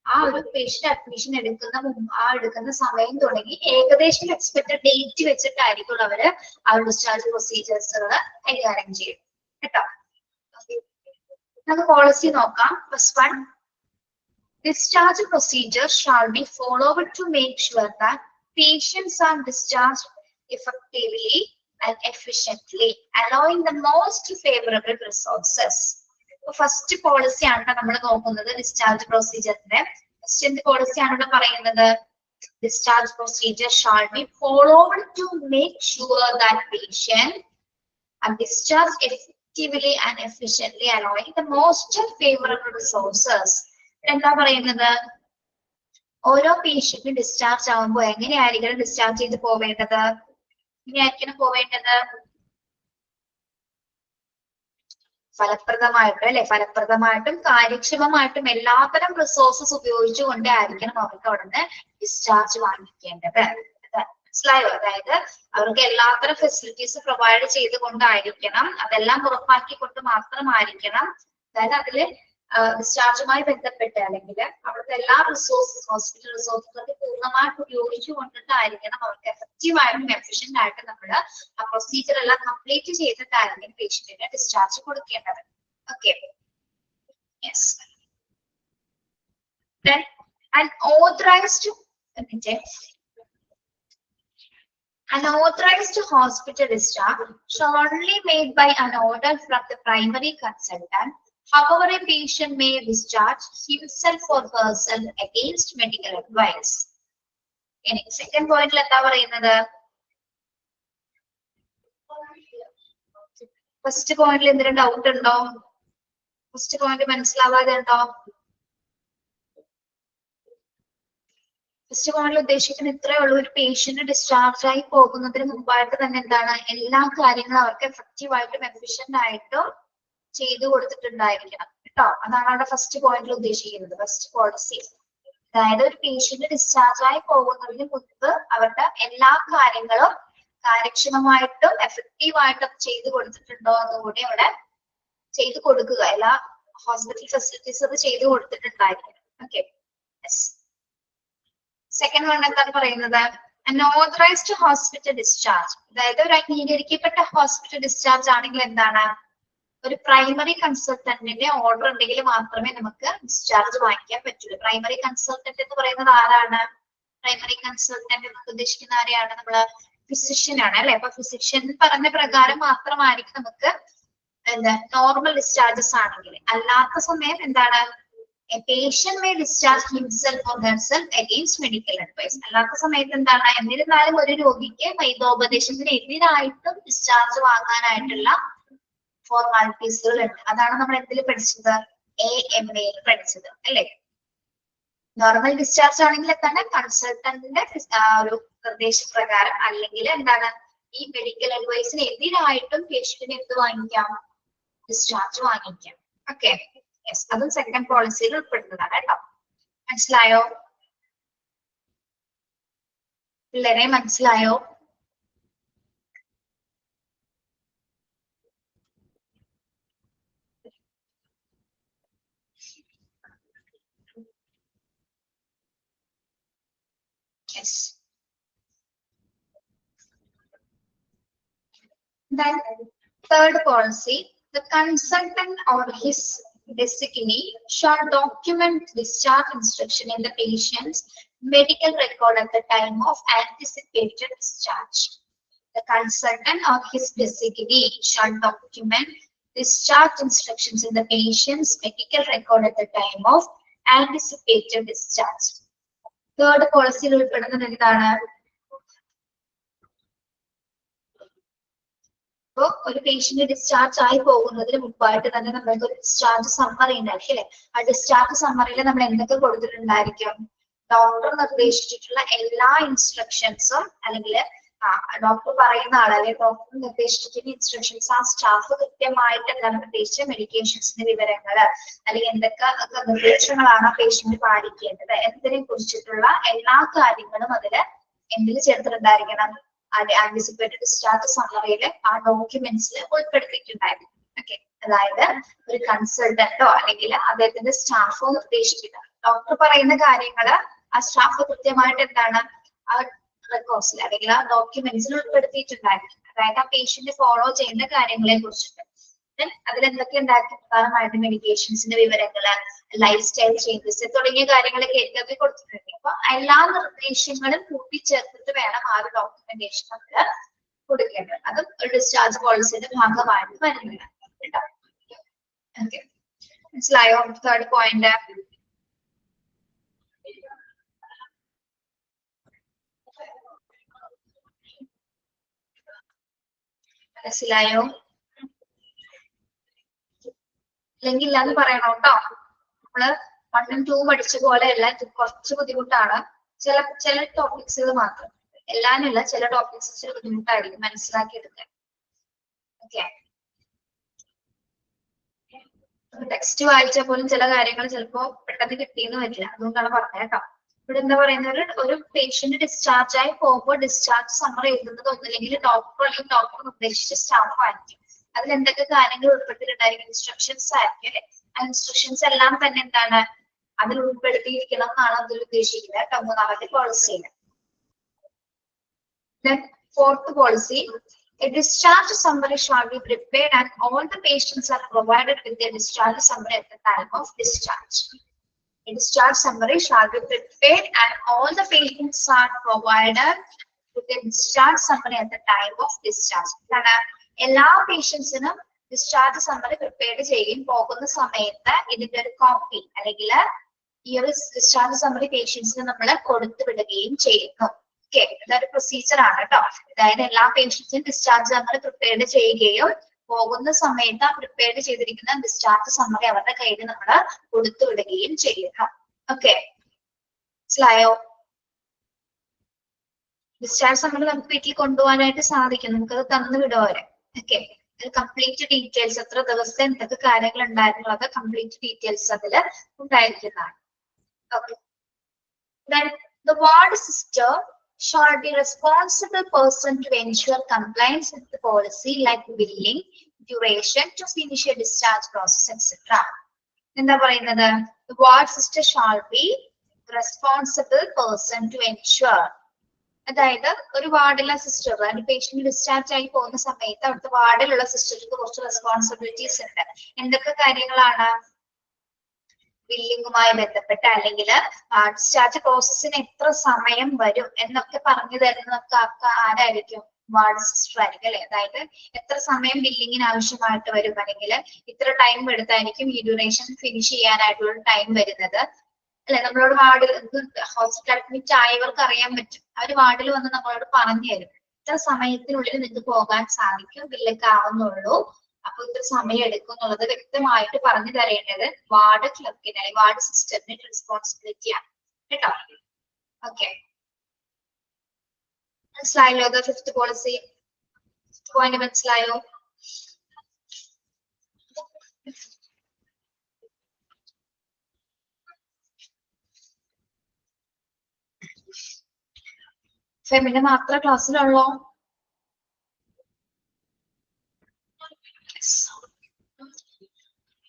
ആ ഒരു പേഷ്യന്റ് അഡ്മിഷൻ എടുക്കുന്ന സമയം തുടങ്ങി ഏകദേശം എക്സ്പെക്ടഡ് ഡേറ്റ് വെച്ചിട്ടായിരിക്കും അവര് ആ ഡിസ്ചാർജ് പ്രൊസീജിയേഴ്സുകൾ കൈകാര്യം ചെയ്യും കേട്ടോ. നമുക്ക് പോളിസി നോക്കാം. First one, discharge procedure shall be followed to make sure that patients are discharged effectively and efficiently, allowing the most favorable resources. First policy ആണ് നമ്മൾ നോക്കുന്നത് ഡിസ്ചാർജ് പ്രൊസീജിയറിന്റെ. ഫസ്റ്റ് എന്ത് പോളിസി ആണ് ഇവിടെ പറയുന്നത്? Discharge procedure shall be followed to make sure that patient are discharged effectively and efficiently, allowing the most favorable resources. എന്താ പറയുന്നത്? ഓരോ പേഷ്യന്റ് ഡിസ്ചാർജ് ആവുമ്പോൾ എങ്ങനെയായിരിക്കണം ഡിസ്ചാർജ് ചെയ്ത് പോവേണ്ടത്? എങ്ങനെയായിരിക്കണം പോവേണ്ടത്? ഫലപ്രദമായിട്ടും അല്ലെ, ഫലപ്രദമായിട്ടും കാര്യക്ഷമമായിട്ടും എല്ലാത്തരം റിസോഴ്സസ് ഉപയോഗിച്ചുകൊണ്ട് ആയിരിക്കണം അവർക്ക് അവിടുന്ന് ഡിസ്ചാർജ് വാങ്ങിക്കേണ്ടത്. മനസ്സിലായോ? അതായത് അവർക്ക് എല്ലാത്തരം ഫെസിലിറ്റീസ് പ്രൊവൈഡ് ചെയ്തുകൊണ്ടായിരിക്കണം, അതെല്ലാം ഉറപ്പാക്കിക്കൊണ്ട് മാത്രമായിരിക്കണം. അതായത് അതില് ഡിസ്ചാർജുമായി ബന്ധപ്പെട്ട് അല്ലെങ്കിൽ അവിടുത്തെ എല്ലാ റിസോഴ്സസ്, ഹോസ്പിറ്റൽ റിസോഴ്സസ് പൂർണ്ണമായിട്ട് ഉപയോഗിച്ചു കൊണ്ടിട്ടായിരിക്കണം അവർക്ക് എഫക്റ്റീവ് ആയിട്ടും എഫിഷ്യന്റ് ആയിട്ട് നമ്മൾ ആ പ്രൊസീജിയർ എല്ലാം കംപ്ലീറ്റ് ചെയ്തിട്ടായിരിക്കും പേഷ്യന്റിന് ഡിസ്ചാർജ് കൊടുക്കേണ്ടത്. Okay, yes. Then an authorized hospital discharge shall only made by an order from the primary consultant. However, a patient may discharge himself or herself against medical advice. In second point, എന്താ പറയുന്നത്? First പോയിന്റിൽ എന്തെങ്കിലും doubt ഉണ്ടോ? First point മനസ്സിലാവാതെ ഉണ്ടോ? First പോയിന്റിൽ ഉദ്ദേശിക്കുന്ന ഇത്രയേ ഉള്ളൂ, ഒരു പേഷ്യന്റ് ഡിസ്ചാർജ് ആയി പോകുന്നതിന് മുമ്പായിട്ട് തന്നെ എന്താണ്, എല്ലാ കാര്യങ്ങളും അവർക്ക് എഫക്റ്റീവ് ആയിട്ടും എഫിഷ്യന്റ് ആയിട്ടും ചെയ്തു കൊടുത്തിട്ടുണ്ടായിരിക്കണം കേട്ടോ. അതാണ് അവിടെ ഫസ്റ്റ് പോയിന്റിൽ ഉദ്ദേശിക്കുന്നത്, ഫസ്റ്റ് പോളിസി. അതായത് ഒരു പേഷ്യന്റ് ഡിസ്ചാർജ് ആയി പോകുന്നതിന് മുൻപ് അവരുടെ എല്ലാ കാര്യങ്ങളും കാര്യക്ഷമമായിട്ടും എഫക്റ്റീവ് ആയിട്ടും ചെയ്തു കൊടുത്തിട്ടുണ്ടോ എന്നുകൂടി അവിടെ ചെയ്തു കൊടുക്കുക. എല്ലാ ഹോസ്പിറ്റൽ ഫെസിലിറ്റീസ് അത് ചെയ്തു കൊടുത്തിട്ടുണ്ടായിരിക്കണം. ഓക്കെ, സെക്കൻഡ് വൺ എന്താണ് പറയുന്നത്? അൺഓതറൈസ്ഡ് ഹോസ്പിറ്റൽ ഡിസ്ചാർജ്, അതായത് ഒരു അംഗീകരിക്കപ്പെട്ട ഹോസ്പിറ്റൽ ഡിസ്ചാർജ് ആണെങ്കിൽ എന്താണ്, ഒരു പ്രൈമറി കൺസൾട്ടന്റിന്റെ ഓർഡർ ഉണ്ടെങ്കിൽ മാത്രമേ നമുക്ക് ഡിസ്ചാർജ് വാങ്ങിക്കാൻ പറ്റുള്ളൂ. പ്രൈമറി കൺസൾട്ടന്റ് എന്ന് പറയുന്നത് ആരാണ്? പ്രൈമറി കൺസൾട്ടന്റ് എന്ന് ഉദ്ദേശിക്കുന്ന ആരെയാണ്? നമ്മള് ഫിസിഷ്യൻ ആണ് അല്ലെ. അപ്പൊ ഫിസിഷ്യൻ പറഞ്ഞ പ്രകാരം മാത്രമായിരിക്കും നമുക്ക് എന്താ നോർമൽ ഡിസ്ചാർജസ് ആണെങ്കിൽ. അല്ലാത്ത സമയം എന്താണ്, a patient may discharge himself or herself against medical advice. അല്ലാത്ത സമയത്ത് എന്താണ്, എന്നിരുന്നാലും ഒരു രോഗിക്ക് വൈദ്യോപദേശത്തിന് എതിരായിട്ടും ഡിസ്ചാർജ് വാങ്ങാനായിട്ടുള്ള ഫോർമാലിറ്റീസുകൾ ഉണ്ട്. അതാണ് നമ്മൾ എന്തിൽ പഠിച്ചത്? AMA പഠിച്ചത് അല്ലെ. നോർമൽ ഡിസ്ചാർജ് ആണെങ്കിൽ തന്നെ കൺസൾട്ടന്റിന്റെ ഒരു നിർദ്ദേശപ്രകാരം അല്ലെങ്കിൽ എന്താണ്, ഈ മെഡിക്കൽ അഡ്വൈസിന് എതിരായിട്ടും പേഷ്യന്റിന് എന്ത് വാങ്ങിക്കാം? ഡിസ്ചാർജ് വാങ്ങിക്കാം. ഓക്കെ, യെസ്, അതും സെക്കൻഡ് പോളിസിയിൽ ഉൾപ്പെടുന്നതാണ് കേട്ടോ. മനസ്സിലായോ പിള്ളേരെ? മനസ്സിലായോ? Yes. Then third policy, the consultant or his designee shall document discharge instruction in the patient's medical record at the time of anticipated discharge. The consultant or his designee shall document discharge instructions in the patient's medical record at the time of anticipated discharge. Third policy ഉൾപ്പെടുന്നത് എന്താണ്? അപ്പോൾ ഒരു patient discharge ആയി പോകുന്നതിന് മുമ്പായിട്ട് തന്നെ നമ്മൾക്ക് ഒരു ഡിസ്ചാർജ് സമ്മറി ഉണ്ടായിരിക്കും അല്ലെ? ആ ഡിസ്ചാർജ് സമ്മറിയിൽ നമ്മൾ എന്തൊക്കെ കൊടുത്തിട്ടുണ്ടായിരിക്കും? ഡോക്ടർ നിർദ്ദേശിച്ചിട്ടുള്ള എല്ലാ ഇൻസ്ട്രക്ഷൻസും അല്ലെങ്കിൽ ഡോക്ടർ പറയുന്ന ആൾ അല്ലെങ്കിൽ ഡോക്ടർ നിർദ്ദേശിച്ചിട്ടുള്ള ഇൻസ്ട്രക്ഷൻസ് ആ സ്റ്റാഫ് കൃത്യമായിട്ട് എന്താണ് നിർദ്ദേശിച്ച മെഡിക്കേഷൻസിന്റെ വിവരങ്ങൾ അല്ലെങ്കിൽ എന്തൊക്കെ നിർദ്ദേശങ്ങളാണ് ആ പേഷ്യന്റ് പാലിക്കേണ്ടത് എന്നതിനെ കുറിച്ചിട്ടുള്ള എല്ലാ കാര്യങ്ങളും അതിൽ എന്തിൽ ചേർത്തിട്ടുണ്ടായിരിക്കണം? ആന്റിസിപ്പേറ്റഡ് ഡിസ്ചാർജ് സമ്മറിയിൽ ആ ഡോക്യുമെന്റ്സിൽ ഉൾപ്പെടുത്തിയിട്ടുണ്ടായിരുന്നു. ഓക്കെ, അതായത് ഒരു കൺസൾട്ടന്റോ അല്ലെങ്കിൽ അദ്ദേഹത്തിന്റെ സ്റ്റാഫോ നിർദ്ദേശിക്കുന്ന ഡോക്ടർ പറയുന്ന കാര്യങ്ങള് ആ സ്റ്റാഫ് കൃത്യമായിട്ട് എന്താണ് ആ റെക്കോർഡ്സിൽ അല്ലെങ്കിൽ ആ ഡോക്യുമെന്റ്സിൽ ഉൾപ്പെടുത്തിയിട്ടുണ്ടായിരുന്നു. അതായത് ആ പേഷ്യന്റ് ഫോളോ ചെയ്യുന്ന കാര്യങ്ങളെ കുറിച്ചിട്ട് അതിലെന്തൊക്കെ ഉണ്ടാക്കി പ്രധാനമായിട്ട് മെഡിക്കേഷൻസിന്റെ വിവരങ്ങള്, ലൈഫ് സ്റ്റൈൽ ചേഞ്ചസ് തുടങ്ങിയ കാര്യങ്ങളൊക്കെ ആയിരിക്കും കൊടുത്തിട്ടുണ്ട്. അപ്പൊ എല്ലാ നിർദ്ദേശങ്ങളും കൂട്ടിച്ചേർത്തിട്ട് വേണം ആ ഒരു ഡോക്യുമെന്റേഷൻ നമ്മൾ കൊടുക്കേണ്ടത്. അതും ഒരു ഡിസ്ചാർജ് പോളിസിയുടെ ഭാഗമായിട്ട് വരുന്നത് കേട്ടോ. ഓക്കെ, മനസ്സിലായോ? തേർഡ് പോയിന്റ് മനസ്സിലായോ? അല്ലെങ്കിൽ ഇല്ലാന്ന് പറയണം കേട്ടോ. നമ്മള് 1 and 2 പഠിച്ച പോലെ അല്ല, കുറച്ച് ബുദ്ധിമുട്ടാണ്. ചില ടോപ്പിക്സുകൾ മാത്രം, എല്ലാനുള്ള ചില ടോപ്പിക്സ് ബുദ്ധിമുട്ടായിരിക്കും മനസ്സിലാക്കി എടുക്കാൻ. ഓക്കെ, ടെക്സ്റ്റ് വായിച്ചാൽ പോലും ചില കാര്യങ്ങൾ ചിലപ്പോ പെട്ടെന്ന് കിട്ടിയെന്ന് വരില്ല, അതുകൊണ്ടാണ് പറഞ്ഞത് കേട്ടോ. ഇവിടെ എന്താ പറയുന്നത്? ഒരു പേഷ്യന്റ് ഡിസ്ചാർജ് ആയി പോകുമ്പോൾ ഡിസ്ചാർജ് സമ്മറി എഴുതുന്നത് ഒന്നില്ലെങ്കിൽ ഡോക്ടർ അല്ലെങ്കിൽ ഡോക്ടർ നിർദ്ദേശിച്ച സ്റ്റാഫ് ആയിരിക്കും. അതിൽ എന്തൊക്കെ കാര്യങ്ങൾ ഉൾപ്പെടുത്തിയിട്ടുണ്ടായിരിക്കും? ഇൻസ്ട്രക്ഷൻസ് ആയിരിക്കും അല്ലെ? ആ ഇൻസ്ട്രക്ഷൻസ് എല്ലാം തന്നെ എന്താണ് അതിൽ ഉൾപ്പെടുത്തിയിരിക്കണം എന്നാണ് അതിൽ ഉദ്ദേശിക്കുന്നത് കേട്ടോ, മൂന്നാമത്തെ പോളിസിയിൽ. Fourth policy, a discharge summary shall be prepared and all the patients are provided with their discharge summary at the time of discharge. A discharge summary shall be prepared and all the patients are provided with their discharge summary at the time of discharge. എല്ലാ പേഷ്യൻസിനും discharge summary prepare ചെയ്യുകയും പോകുന്ന സമയത്ത് ഇതിന്റെ ഒരു copy അല്ലെങ്കിൽ ഈ ഒരു discharge summary പേഷ്യൻസിന് നമ്മൾ കൊടുത്തു വിടുകയും ചെയ്യുന്നു. ഓക്കെ, ഇതൊരു പ്രൊസീജിയർ ആണ് കേട്ടോ. അതായത് എല്ലാ പേഷ്യൻസിനും ഡിസ്ചാർജ് സമ്മറി പ്രിപ്പയർ ചെയ്യുകയും പോകുന്ന സമയത്ത് ആ പ്രിപ്പയർ ചെയ്തിരിക്കുന്ന ഡിസ്ചാർജ് സമ്മറി അവരുടെ കയ്യിൽ നമ്മൾ കൊടുത്തു വിടുകയും ചെയ്യുന്നു. ഓക്കെ, മനസ്സിലായോ? ഡിസ്ചാർജ് സമ്മറി നമുക്ക് വീട്ടിൽ കൊണ്ടുപോകാനായിട്ട് സാധിക്കും, നമുക്കത് തന്നു വിടുവരെ. ഓക്കെ, കംപ്ലീറ്റ് ഡീറ്റെയിൽസ് എത്ര ദിവസത്തെ എന്തൊക്കെ കാര്യങ്ങൾ ഉണ്ടായിരുന്നുള്ളത് കംപ്ലീറ്റ് ഡീറ്റെയിൽസ് അതിൽ ഉണ്ടായിരിക്കുന്നതാണ്. Okay, the ward sister shall be responsible person to ensure compliance with the policy like billing, duration to finish a discharge process, etc. എന്താ പറയുന്നത്? The ward sister shall be responsible person to ensure, അതായത് ഒരു വാർഡിലെ sister patient discharge ആയി പോകുന്ന സമയത്ത് അവിടുത്തെ വാർഡിലുള്ള സിസ്റ്റർക്ക് കുറച്ച് റെസ്പോൺസിബിലിറ്റീസ് ഉണ്ട്. എന്തൊക്കെ കാര്യങ്ങളാണ്? ബില്ലിങ്ങുമായി ബന്ധപ്പെട്ട് അല്ലെങ്കിൽ ഡിസ്ചാർജ് പ്രോസസ്സിന് എത്ര സമയം വരും എന്നൊക്കെ പറഞ്ഞു തരുന്നത് നമുക്ക് ആരായിരിക്കും? വാർഡ് സിസ്റ്റർ ആയിരിക്കും അല്ലെ? അതായത് എത്ര സമയം ബില്ലിങ്ങിന് ആവശ്യമായിട്ട് വരും, അല്ലെങ്കിൽ ഇത്ര ടൈം എടുത്തായിരിക്കും ഈ ഡ്യൂറേഷൻ ഫിനിഷ് ചെയ്യാനായിട്ടുള്ള ടൈം വരുന്നത് അല്ലെ? നമ്മളോട് വാർഡിൽ ഹോസ്പിറ്റൽ അഡ്മിറ്റ് ആയവർക്ക് അറിയാൻ പറ്റും. അവർ വാർഡിൽ വന്ന് നമ്മളോട് പറഞ്ഞു തരും ഇത്ര സമയത്തിനുള്ളിൽ നിങ്ങൾക്ക് പോകാൻ സാധിക്കും, ബില്ലൊക്കെ ആവുന്നുള്ളൂ, അപ്പൊ ഇത്ര സമയം എടുക്കും എന്നുള്ളത് വ്യക്തമായിട്ട് പറഞ്ഞു തരേണ്ടത് വാർഡ് ക്ലർക്കിന് അല്ലെങ്കിൽ വാർഡ് സിസ്റ്ററിന്റെ റെസ്പോൺസിബിലിറ്റിയാണ് കേട്ടോ. ഓക്കെ, മനസ്സിലായല്ലോ? അത് ഫിഫ്ത്ത് പോളിസി പോയിന്റ് മനസ്സിലായോ? ഫെമിന മാത്രം ക്ലാസ്സിലുള്ളോ?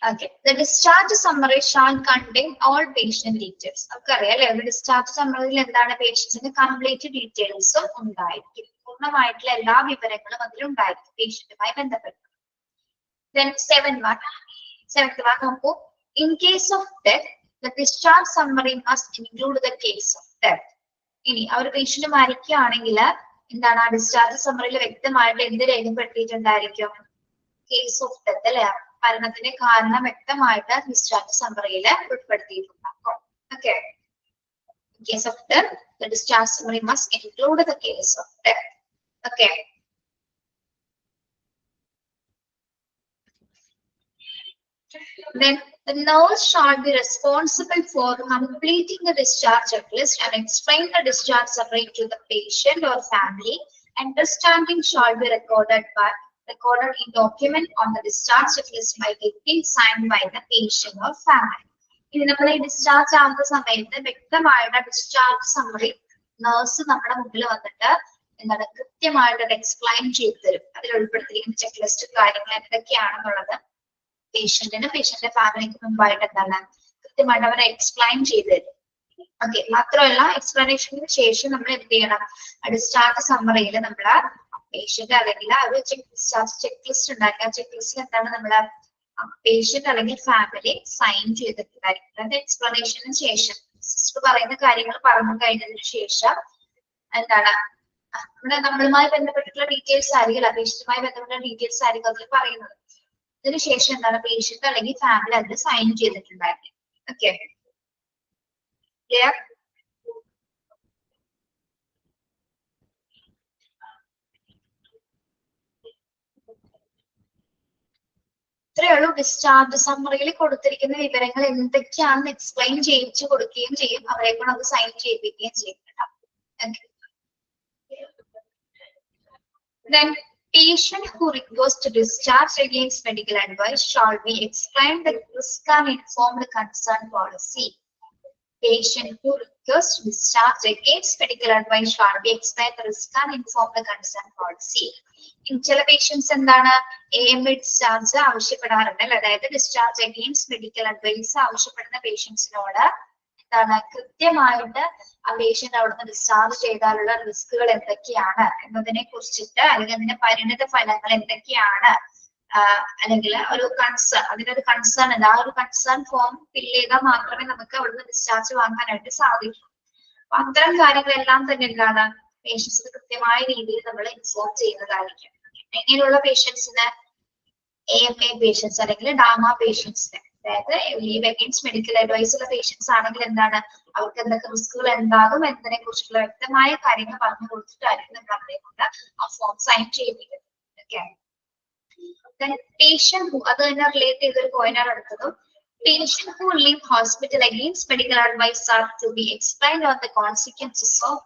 Okay, the discharge summary shall contain all patient details. നമുക്കറിയാം അല്ലെ, ഒരു ഡിസ്ചാർജ് സമ്മറിയിൽ എന്താണ്? പേഷ്യന്റിന്റെ കംപ്ലീറ്റ് ഡീറ്റെയിൽസും ഉണ്ടായിരിക്കും, പൂർണ്ണമായിട്ടുള്ള എല്ലാ വിവരങ്ങളും അതിലുണ്ടായിരിക്കും പേഷ്യന്റുമായി ബന്ധപ്പെട്ട്. Then 7.1, വ്യക്തമാക്കാൻ നോക്കൂ. In case of death the discharge summary must include the case of death. ഇനി ആ ഒരു പേഷ്യന്റ് മരിക്കുകയാണെങ്കിൽ എന്താണ് ആ ഡിസ്ചാർജ് സമ്മറിയിൽ വ്യക്തമായിട്ട് എന്ത് രേഖപ്പെടുത്തിയിട്ടുണ്ടായിരിക്കും? കേസ് ഓഫ് ഡെത്ത് അല്ലെ, മരണത്തിന്റെ കാരണം വ്യക്തമായിട്ട് ഡിസ്ചാർജ് സമ്മറിയിൽ ഉൾപ്പെടുത്തിയിട്ടുണ്ടാകും. Okay, case of death, the discharge summary must include the case of death. Okay. Then the nurse shall be responsible for completing the discharge checklist and explain the discharge summary to the patient or family. Understanding shall be recorded in document on the discharge checklist by getting signed by the patient or family. ഇനി നമ്മൾ ഈ discharge ആവുന്ന സമയത്ത് വ്യക്തമായിട്ട് discharge summary nurse നമ്മുടെ മുമ്പിൽ വന്നിട്ട് എന്താണ് കൃത്യമായിട്ട് എക്സ്പ്ലെയിൻ ചെയ്തു തരും. അതിൽ ഉൾപ്പെടുത്തിയിരിക്കുന്ന ചെക്ക് ലിസ്റ്റ് കാര്യങ്ങൾ എന്തൊക്കെയാണെന്നുള്ളത് പേഷ്യന്റിന് പേഷ്യന്റിന്റെ ഫാമിലിക്ക് മുമ്പായിട്ട് എന്താണ് കൃത്യമായിട്ട് അവരെ എക്സ്പ്ലെയിൻ ചെയ്തു തരും. ഓക്കെ, മാത്രമല്ല എക്സ്പ്ലനേഷന് ശേഷം നമ്മൾ എന്ത് ചെയ്യണം? ഡിസ്ചാർജ് സമ്മറിയിൽ നമ്മൾ പേഷ്യന്റ് അല്ലെങ്കിൽ ഒരു ഡിസ്ചാർജ് ചെക്ക് ലിസ്റ്റ് ഉണ്ടാക്കുക. ചെക്ക് ലിസ്റ്റിൽ എന്താണ് നമ്മള് പേഷ്യന്റ് അല്ലെങ്കിൽ ഫാമിലി സൈൻ ചെയ്തിട്ടുണ്ടായിരിക്കും. അത് എക്സ്പ്ലനേഷന് ശേഷം സിസ്റ്റർ പറയുന്ന കാര്യങ്ങൾ പറഞ്ഞു കഴിഞ്ഞതിന് ശേഷം എന്താണ് നമ്മളുമായി ബന്ധപ്പെട്ടിട്ടുള്ള ഡീറ്റെയിൽസ് ആയിരിക്കും, പേഷ്യന്റുമായി ബന്ധപ്പെട്ട ഡീറ്റെയിൽസ് ആയിരിക്കും അതിൽ പറയുന്നത്. അതിനുശേഷം എന്താണ് പേഷ്യന്റ് അല്ലെങ്കിൽ ഫാമിലി അതിൽ സൈൻ ചെയ്തിട്ടുണ്ടായിരിക്കും. Okay, clear? ഇത്രയുള്ളൂ. ഡിസ്ചാർജ് സമ്മറിയിൽ കൊടുത്തിരിക്കുന്ന വിവരങ്ങൾ എന്തൊക്കെയാണെന്ന് എക്സ്പ്ലെയിൻ ചെയ്യിച്ചു കൊടുക്കുകയും ചെയ്യും, അവരെ കൊണ്ട് അത് സൈൻ ചെയ്യിപ്പിക്കുകയും ചെയ്യും. Then patient who requests to discharge against medical advice shall be explained the risk and inform the concerned policy. Patient who requests to discharge against medical advice shall be explained the risk and inform the concerned policy. ചില patients എന്താണ് AMA discharge ആവശ്യപ്പെടാറുണ്ട് അല്ലെ, അതായത് discharge against medical advice ആവശ്യപ്പെടുന്ന പേഷ്യൻസിനോട് എന്താണ് കൃത്യമായിട്ട് ആ patient അവിടുന്ന് discharge ചെയ്താലുള്ള റിസ്കുകൾ എന്തൊക്കെയാണ് എന്നതിനെ കുറിച്ചിട്ട് അല്ലെങ്കിൽ അതിന്റെ പരിണിത ഫലങ്ങൾ എന്തൊക്കെയാണ് അല്ലെങ്കിൽ ഒരു കൺസേൺ, അതിനൊരു കൺസേൺ ഉണ്ട്. ആ ഒരു കൺസേൺ ഫോം ഫിൽ ചെയ്താൽ മാത്രമേ നമുക്ക് അവിടുന്ന് ഡിസ്ചാർജ് വാങ്ങാനായിട്ട് സാധിക്കൂ. അപ്പൊ അത്തരം കാര്യങ്ങളെല്ലാം തന്നെ എന്താണ് പേഷ്യൻസിന് കൃത്യമായ രീതിയിൽ നമ്മൾ ഇൻഫോം ചെയ്യുന്നതായിരിക്കും. ഇങ്ങനെയുള്ള പേഷ്യൻസിന് AMA പേഷ്യൻസ് അല്ലെങ്കിൽ ഡാമ പേഷ്യൻസിന്, അതായത് ലീവ് അഗെയിൻസ്റ്റ് മെഡിക്കൽ അഡ്വൈസ് ഉള്ള പേഷ്യൻസ് ആണെങ്കിൽ എന്താണ് അവർക്ക് എന്തൊക്കെ റിസ്കുകൾ ഉണ്ടാകും എന്നതിനെ കുറിച്ചുള്ള വ്യക്തമായ കാര്യങ്ങൾ പറഞ്ഞു കൊടുത്തിട്ടായിരിക്കും നമ്മൾ അവരെ കൊണ്ട് ആ ഫോം സൈൻ ചെയ്യിപ്പിക്കുന്നത്. ഓക്കെ, patient who അത് തന്നെ റിലേറ്റ് ചെയ്തൊരു പോയിന്റ് ആണ് അടുത്തതും. Patient who leave hospital against medical advice are to be explained on the consequences of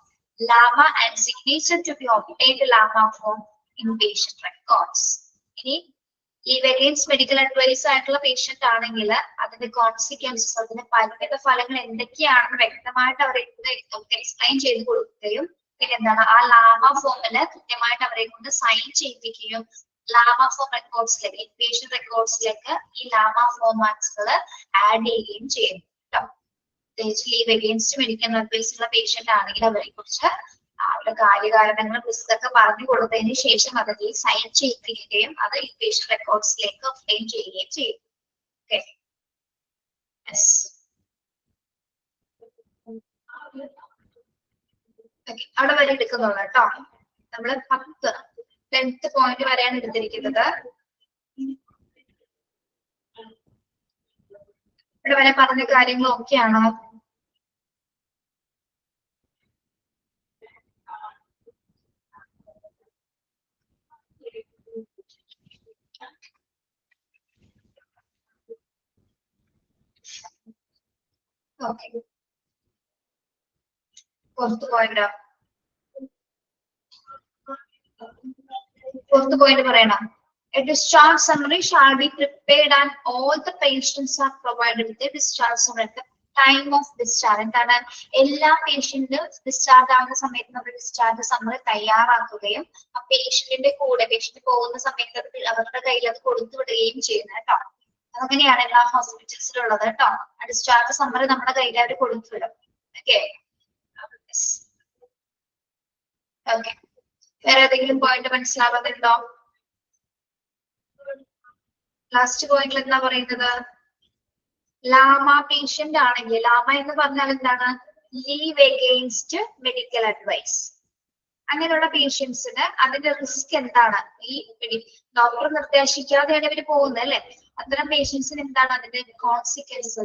LAMA and signature to be obtained LAMA form in patient records. ഇനി leave against medical advice ആയിട്ടുള്ള patient ആണെങ്കിൽ അതിന്റെ consequences, അതിന്റെ പരിണിത ഫലങ്ങൾ എന്തൊക്കെയാണെന്ന് വ്യക്തമായിട്ട് അവരെ എക്സ്പ്ലെയിൻ ചെയ്ത് കൊടുക്കുകയും പിന്നെ എന്താണ് ആ ലാമ ഫോമില് കൃത്യമായിട്ട് അവരെ കൊണ്ട് സൈൻ ചെയ്യിപ്പിക്കുകയും ലാമ ഫോം റെക്കോർഡ്സിലേക്ക് പേഷ്യന്റ് റെക്കോർഡ്സിലേക്ക് ഈ ലാമ ഫോമാറ്റ്സുകൾ ആഡ് ചെയ്യുകയും ചെയ്യും. ലീവ് അഗെയിൻസ്റ്റ് മെഡിക്കൽ അഡ്വൈസ് ഉള്ള പേഷ്യന്റ് ആണെങ്കിൽ അവരെ കുറിച്ച് അവരുടെ കാര്യകാരണങ്ങൾ പുസ്തകം പറഞ്ഞു കൊടുത്തതിന് ശേഷം അതിൽ സൈൻ ചെയ്യിപ്പിക്കുകയും അത് ഈ പേഷ്യന്റ് റെക്കോർഡ്സിലേക്ക് ഒബ്റ്റെയിൻ ചെയ്യുകയും ചെയ്യും. ഓക്കെ, അവിടെ വരെ എടുക്കുന്നുള്ളൂ കേട്ടോ. നമ്മള് 10th പോയിന്റ് വരെയാണ് എടുത്തിരിക്കുന്നത്. ഇവിടെ വരെ പറഞ്ഞ കാര്യങ്ങൾ ഓക്കെയാണോ? ഓക്കെ, fourth point പറയണം. A discharge summary shall be prepared and all the patients are provided with a discharge summary at the time of discharge. എന്താണ് എല്ലാ പേഷ്യന്റും ഡിസ്ചാർജ് ആവുന്ന സമയത്ത് നമ്മൾ ഡിസ്ചാർജ് സമ്മറി തയ്യാറാക്കുകയും ആ പേഷ്യന്റിന്റെ കൂടെ പേഷ്യന്റ് പോകുന്ന സമയത്ത് അവരുടെ കയ്യിൽ അത് കൊടുത്തു വിടുകയും ചെയ്യുന്നത് കേട്ടോ. അങ്ങനെയാണ് എല്ലാ ഹോസ്പിറ്റൽസിലും ഉള്ളത് കേട്ടോ. ആ ഡിസ്ചാർജ് സമ്മറി നമ്മുടെ കയ്യിൽ അവർ കൊടുത്തു വിടും. ഓക്കെ, ഓക്കെ, വേറെ ഏതെങ്കിലും പോയിന്റ് മനസ്സിലാവാതുണ്ടോ? ലാസ്റ്റ് പോയിന്റിൽ എന്താ പറയുന്നത്? ലാമ പേഷ്യന്റ് ആണെങ്കിൽ, ലാമ എന്ന് പറഞ്ഞാൽ എന്താണ്? Leave against medical advice. അങ്ങനെയുള്ള പേഷ്യൻസിന് അതിന്റെ റിസ്ക് എന്താണ്? ഈ ഡോക്ടർ നിർദ്ദേശിക്കാതെയാണ് ഇവര് പോകുന്നത് അല്ലെ? അത്തരം പേഷ്യൻസിന് എന്താണ് അതിന്റെ കോൺസിക്വൻസ്?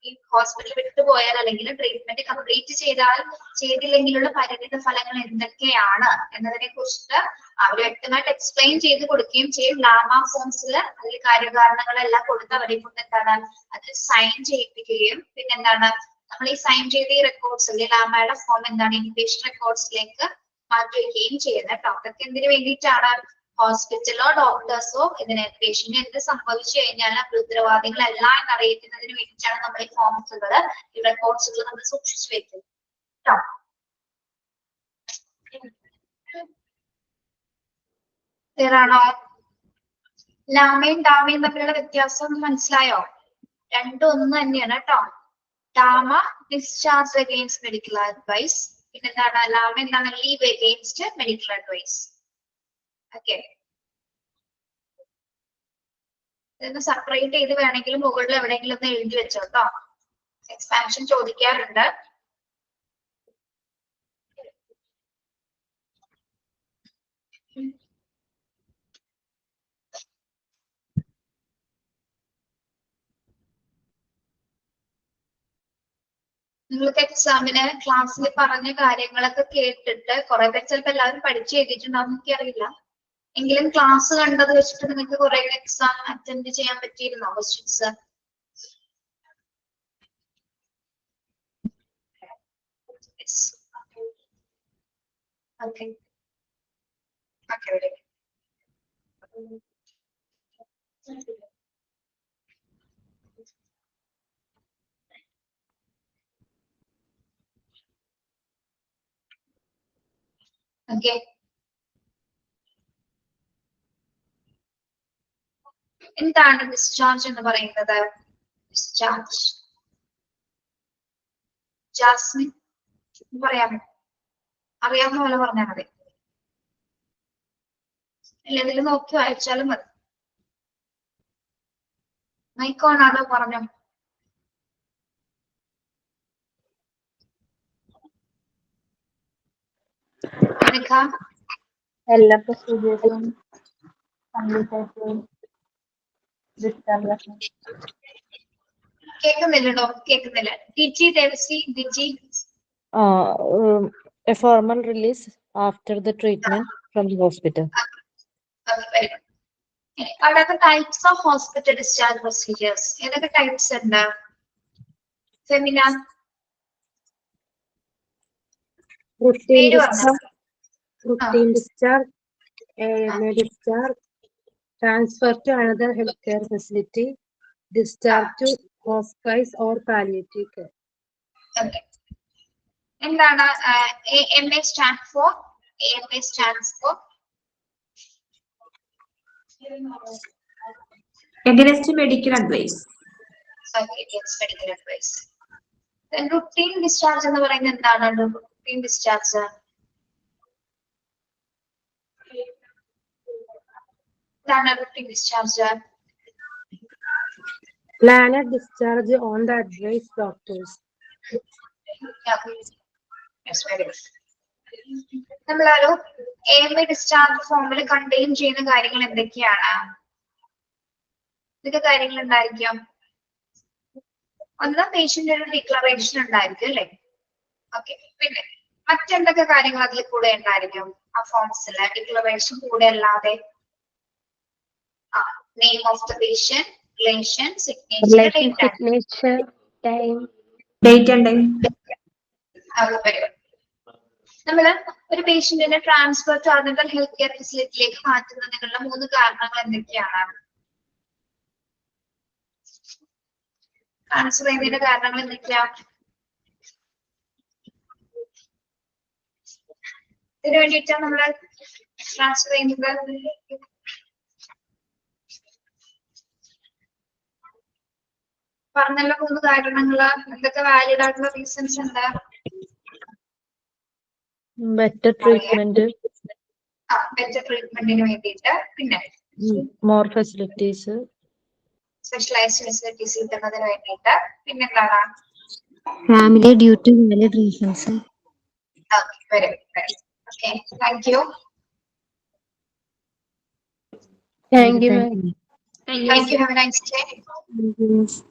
ഈ ഹോസ്പിറ്റൽ വിട്ടു പോയാൽ അല്ലെങ്കിൽ ട്രീറ്റ്മെന്റ് കംപ്ലീറ്റ് ചെയ്തില്ലെങ്കിലുള്ള പരിണിത ഫലങ്ങൾ എന്തൊക്കെയാണ് എന്നതിനെ കുറിച്ചിട്ട് അവർ വ്യക്തമായിട്ട് എക്സ്പ്ലെയിൻ ചെയ്ത് കൊടുക്കുകയും ചെയ്യും. ലാമ ഫോംസിൽ അതിൽ കാര്യകാരണങ്ങളെല്ലാം കൊടുത്ത് അവരെ കൊണ്ട് എന്താണ് അത് സൈൻ ചെയ്യിപ്പിക്കുകയും, പിന്നെന്താണ് നമ്മൾ ഈ സൈൻ ചെയ്ത ഈ റെക്കോർഡ്സ് അല്ലെങ്കിൽ ലാമയുടെ ഫോം എന്താണ് ഇൻപേഷ്യന്റ് റെക്കോർഡ്സിലേക്ക് മാറ്റുകയും ചെയ്യുന്നത് കേട്ടോ. അതൊക്കെ എന്തിനു വേണ്ടിയിട്ടാണ്? ഹോസ്പിറ്റലോ ഡോക്ടേഴ്സോ ഇതിന് പേഷ്യന്റ് എന്ത് സംഭവിച്ചു കഴിഞ്ഞാൽ ഉത്തരവാദികളല്ല എന്നറിയിക്കുന്നതിന് വേണ്ടിയിട്ടാണ് നമ്മൾ ഈ ഫോംസുകൾ, ഈ റെക്കോർഡ്സുകൾ നമ്മൾ സൂക്ഷിച്ചു വെക്കുന്നത് കേട്ടോ. ക്ലിയറാണോ? ലാമയും ഡാമയും തമ്മിലുള്ള വ്യത്യാസം മനസ്സിലായോ? രണ്ടും ഒന്ന് തന്നെയാണ് കേട്ടോ. DAMA discharge against medical advice, പിന്നെ എന്താണ് ലാമ എന്താണ് leave against medical advice. Okay, ഇതൊന്ന് സെപ്പറേറ്റ് ചെയ്ത് വേണമെങ്കിൽ മുകളിൽ എവിടെയെങ്കിലും ഒന്ന് എഴുതി വെച്ചോ കേട്ടോ. എക്സ്പാൻഷൻ ചോദിക്കാറുണ്ട്. നിങ്ങൾക്ക് എക്സാമിന് ക്ലാസ്സിൽ പറഞ്ഞ കാര്യങ്ങളൊക്കെ കേട്ടിട്ട് കുറെ പേര് ചിലപ്പോൾ എല്ലാവരും പഠിച്ചു എഴുതിയിട്ടുണ്ടാവും, എനിക്കറിയില്ല. എങ്കിലും ക്ലാസ് കണ്ടത് വെച്ചിട്ട് നിങ്ങൾക്ക് കുറെ എക്സാം അറ്റൻഡ് ചെയ്യാൻ പറ്റിയിരുന്നോ? Questions okay. എന്താണ് ഡിസ്ചാർജ് എന്ന് പറയുന്നത്? ഡിസ്ചാർജ് ജാസ്മിൻ പറയാമോ? അറിയാവുന്ന പോലെ പറഞ്ഞാൽ മതി, അല്ലെങ്കിൽ നോക്കി വായിച്ചാലും മതി. മൈക്കോണാണോ? പറഞ്ഞോ. എല്ലാ പ്രൊസീജിയേഴ്സും കംപ്ലീറ്റ് ആയിട്ട് കേൾക്കുന്നില്ലടോ, കേൾക്കുന്നില്ല. ഡിജി ദേവസി, ഡിജി. A formal release after the treatment from the hospital. അവിടെയൊക്കെ types of hospital discharge procedures ഏതൊക്കെ ടൈപ്സ് ഉണ്ട്? Femina routine discharge, AMA discharge, transfer to another healthcare facility, discharge to hospice or palliative care. എന്താണ് AMA stand for? AMA stands for Against medical advice. Against medical advice. Then routine discharge എന്ന് പറയുന്നത് എന്താണ്? routine discharge എന്താണ്? routine discharge Planned discharge on the advice doctors. നമ്മളൊരു AMA discharge ഫോമിൽ contain ചെയ്യുന്ന കാര്യങ്ങൾ എന്തൊക്കെയാണ്? ഇതൊക്കെ കാര്യങ്ങൾ ഉണ്ടായിരിക്കും. ഒന്ന് പേഷ്യന്റ് ഒരു ഡിക്ലറേഷൻ ഉണ്ടായിരിക്കും അല്ലെ? ഓക്കെ. പിന്നെ മറ്റെന്തൊക്കെ കാര്യങ്ങൾ അതിൽ കൂടെ ഉണ്ടായിരിക്കും? ആ ഫോംസില് ഡിക്ലറേഷൻ കൂടെ അല്ലാതെ name of the patient, relation, signature, date and time. നമ്മള് ഒരു പേഷ്യന്റിനെ transfer to another health care ഫെസിലിറ്റിയിലേക്ക് മാറ്റുന്നതിനുള്ള 3 കാരണങ്ങൾ എന്തൊക്കെയാണ്? ട്രാൻസ്ഫർ ചെയ്യുന്നതിന്റെ കാരണങ്ങൾ എന്തൊക്കെയാ? ഇതിനു വേണ്ടിയിട്ടാണ് നമ്മള് ട്രാൻസ്ഫർ ചെയ്യുന്നത്. പറഞ്ഞല്ലോ 3 കാരണങ്ങള്. എന്തൊക്കെ വാലിഡ് ആയിട്ടുള്ള റീസൺസ് ഉണ്ട്? Better treatment. ബെറ്റർ ട്രീറ്റ്മെന്റിന് വേണ്ടിയിട്ട്, പിന്നെ more facilities, സ്പെഷ്യലൈസ്ഡ് ഫെസിലിറ്റീസ് കിട്ടുന്നതിന് വേണ്ടിയിട്ട്. പിന്നെന്താണ്? Family due to valid reasons. Okay, very good. Okay, thank you. Thank you, Thank ma'am. you. Thank you. Have a nice day. Thank you.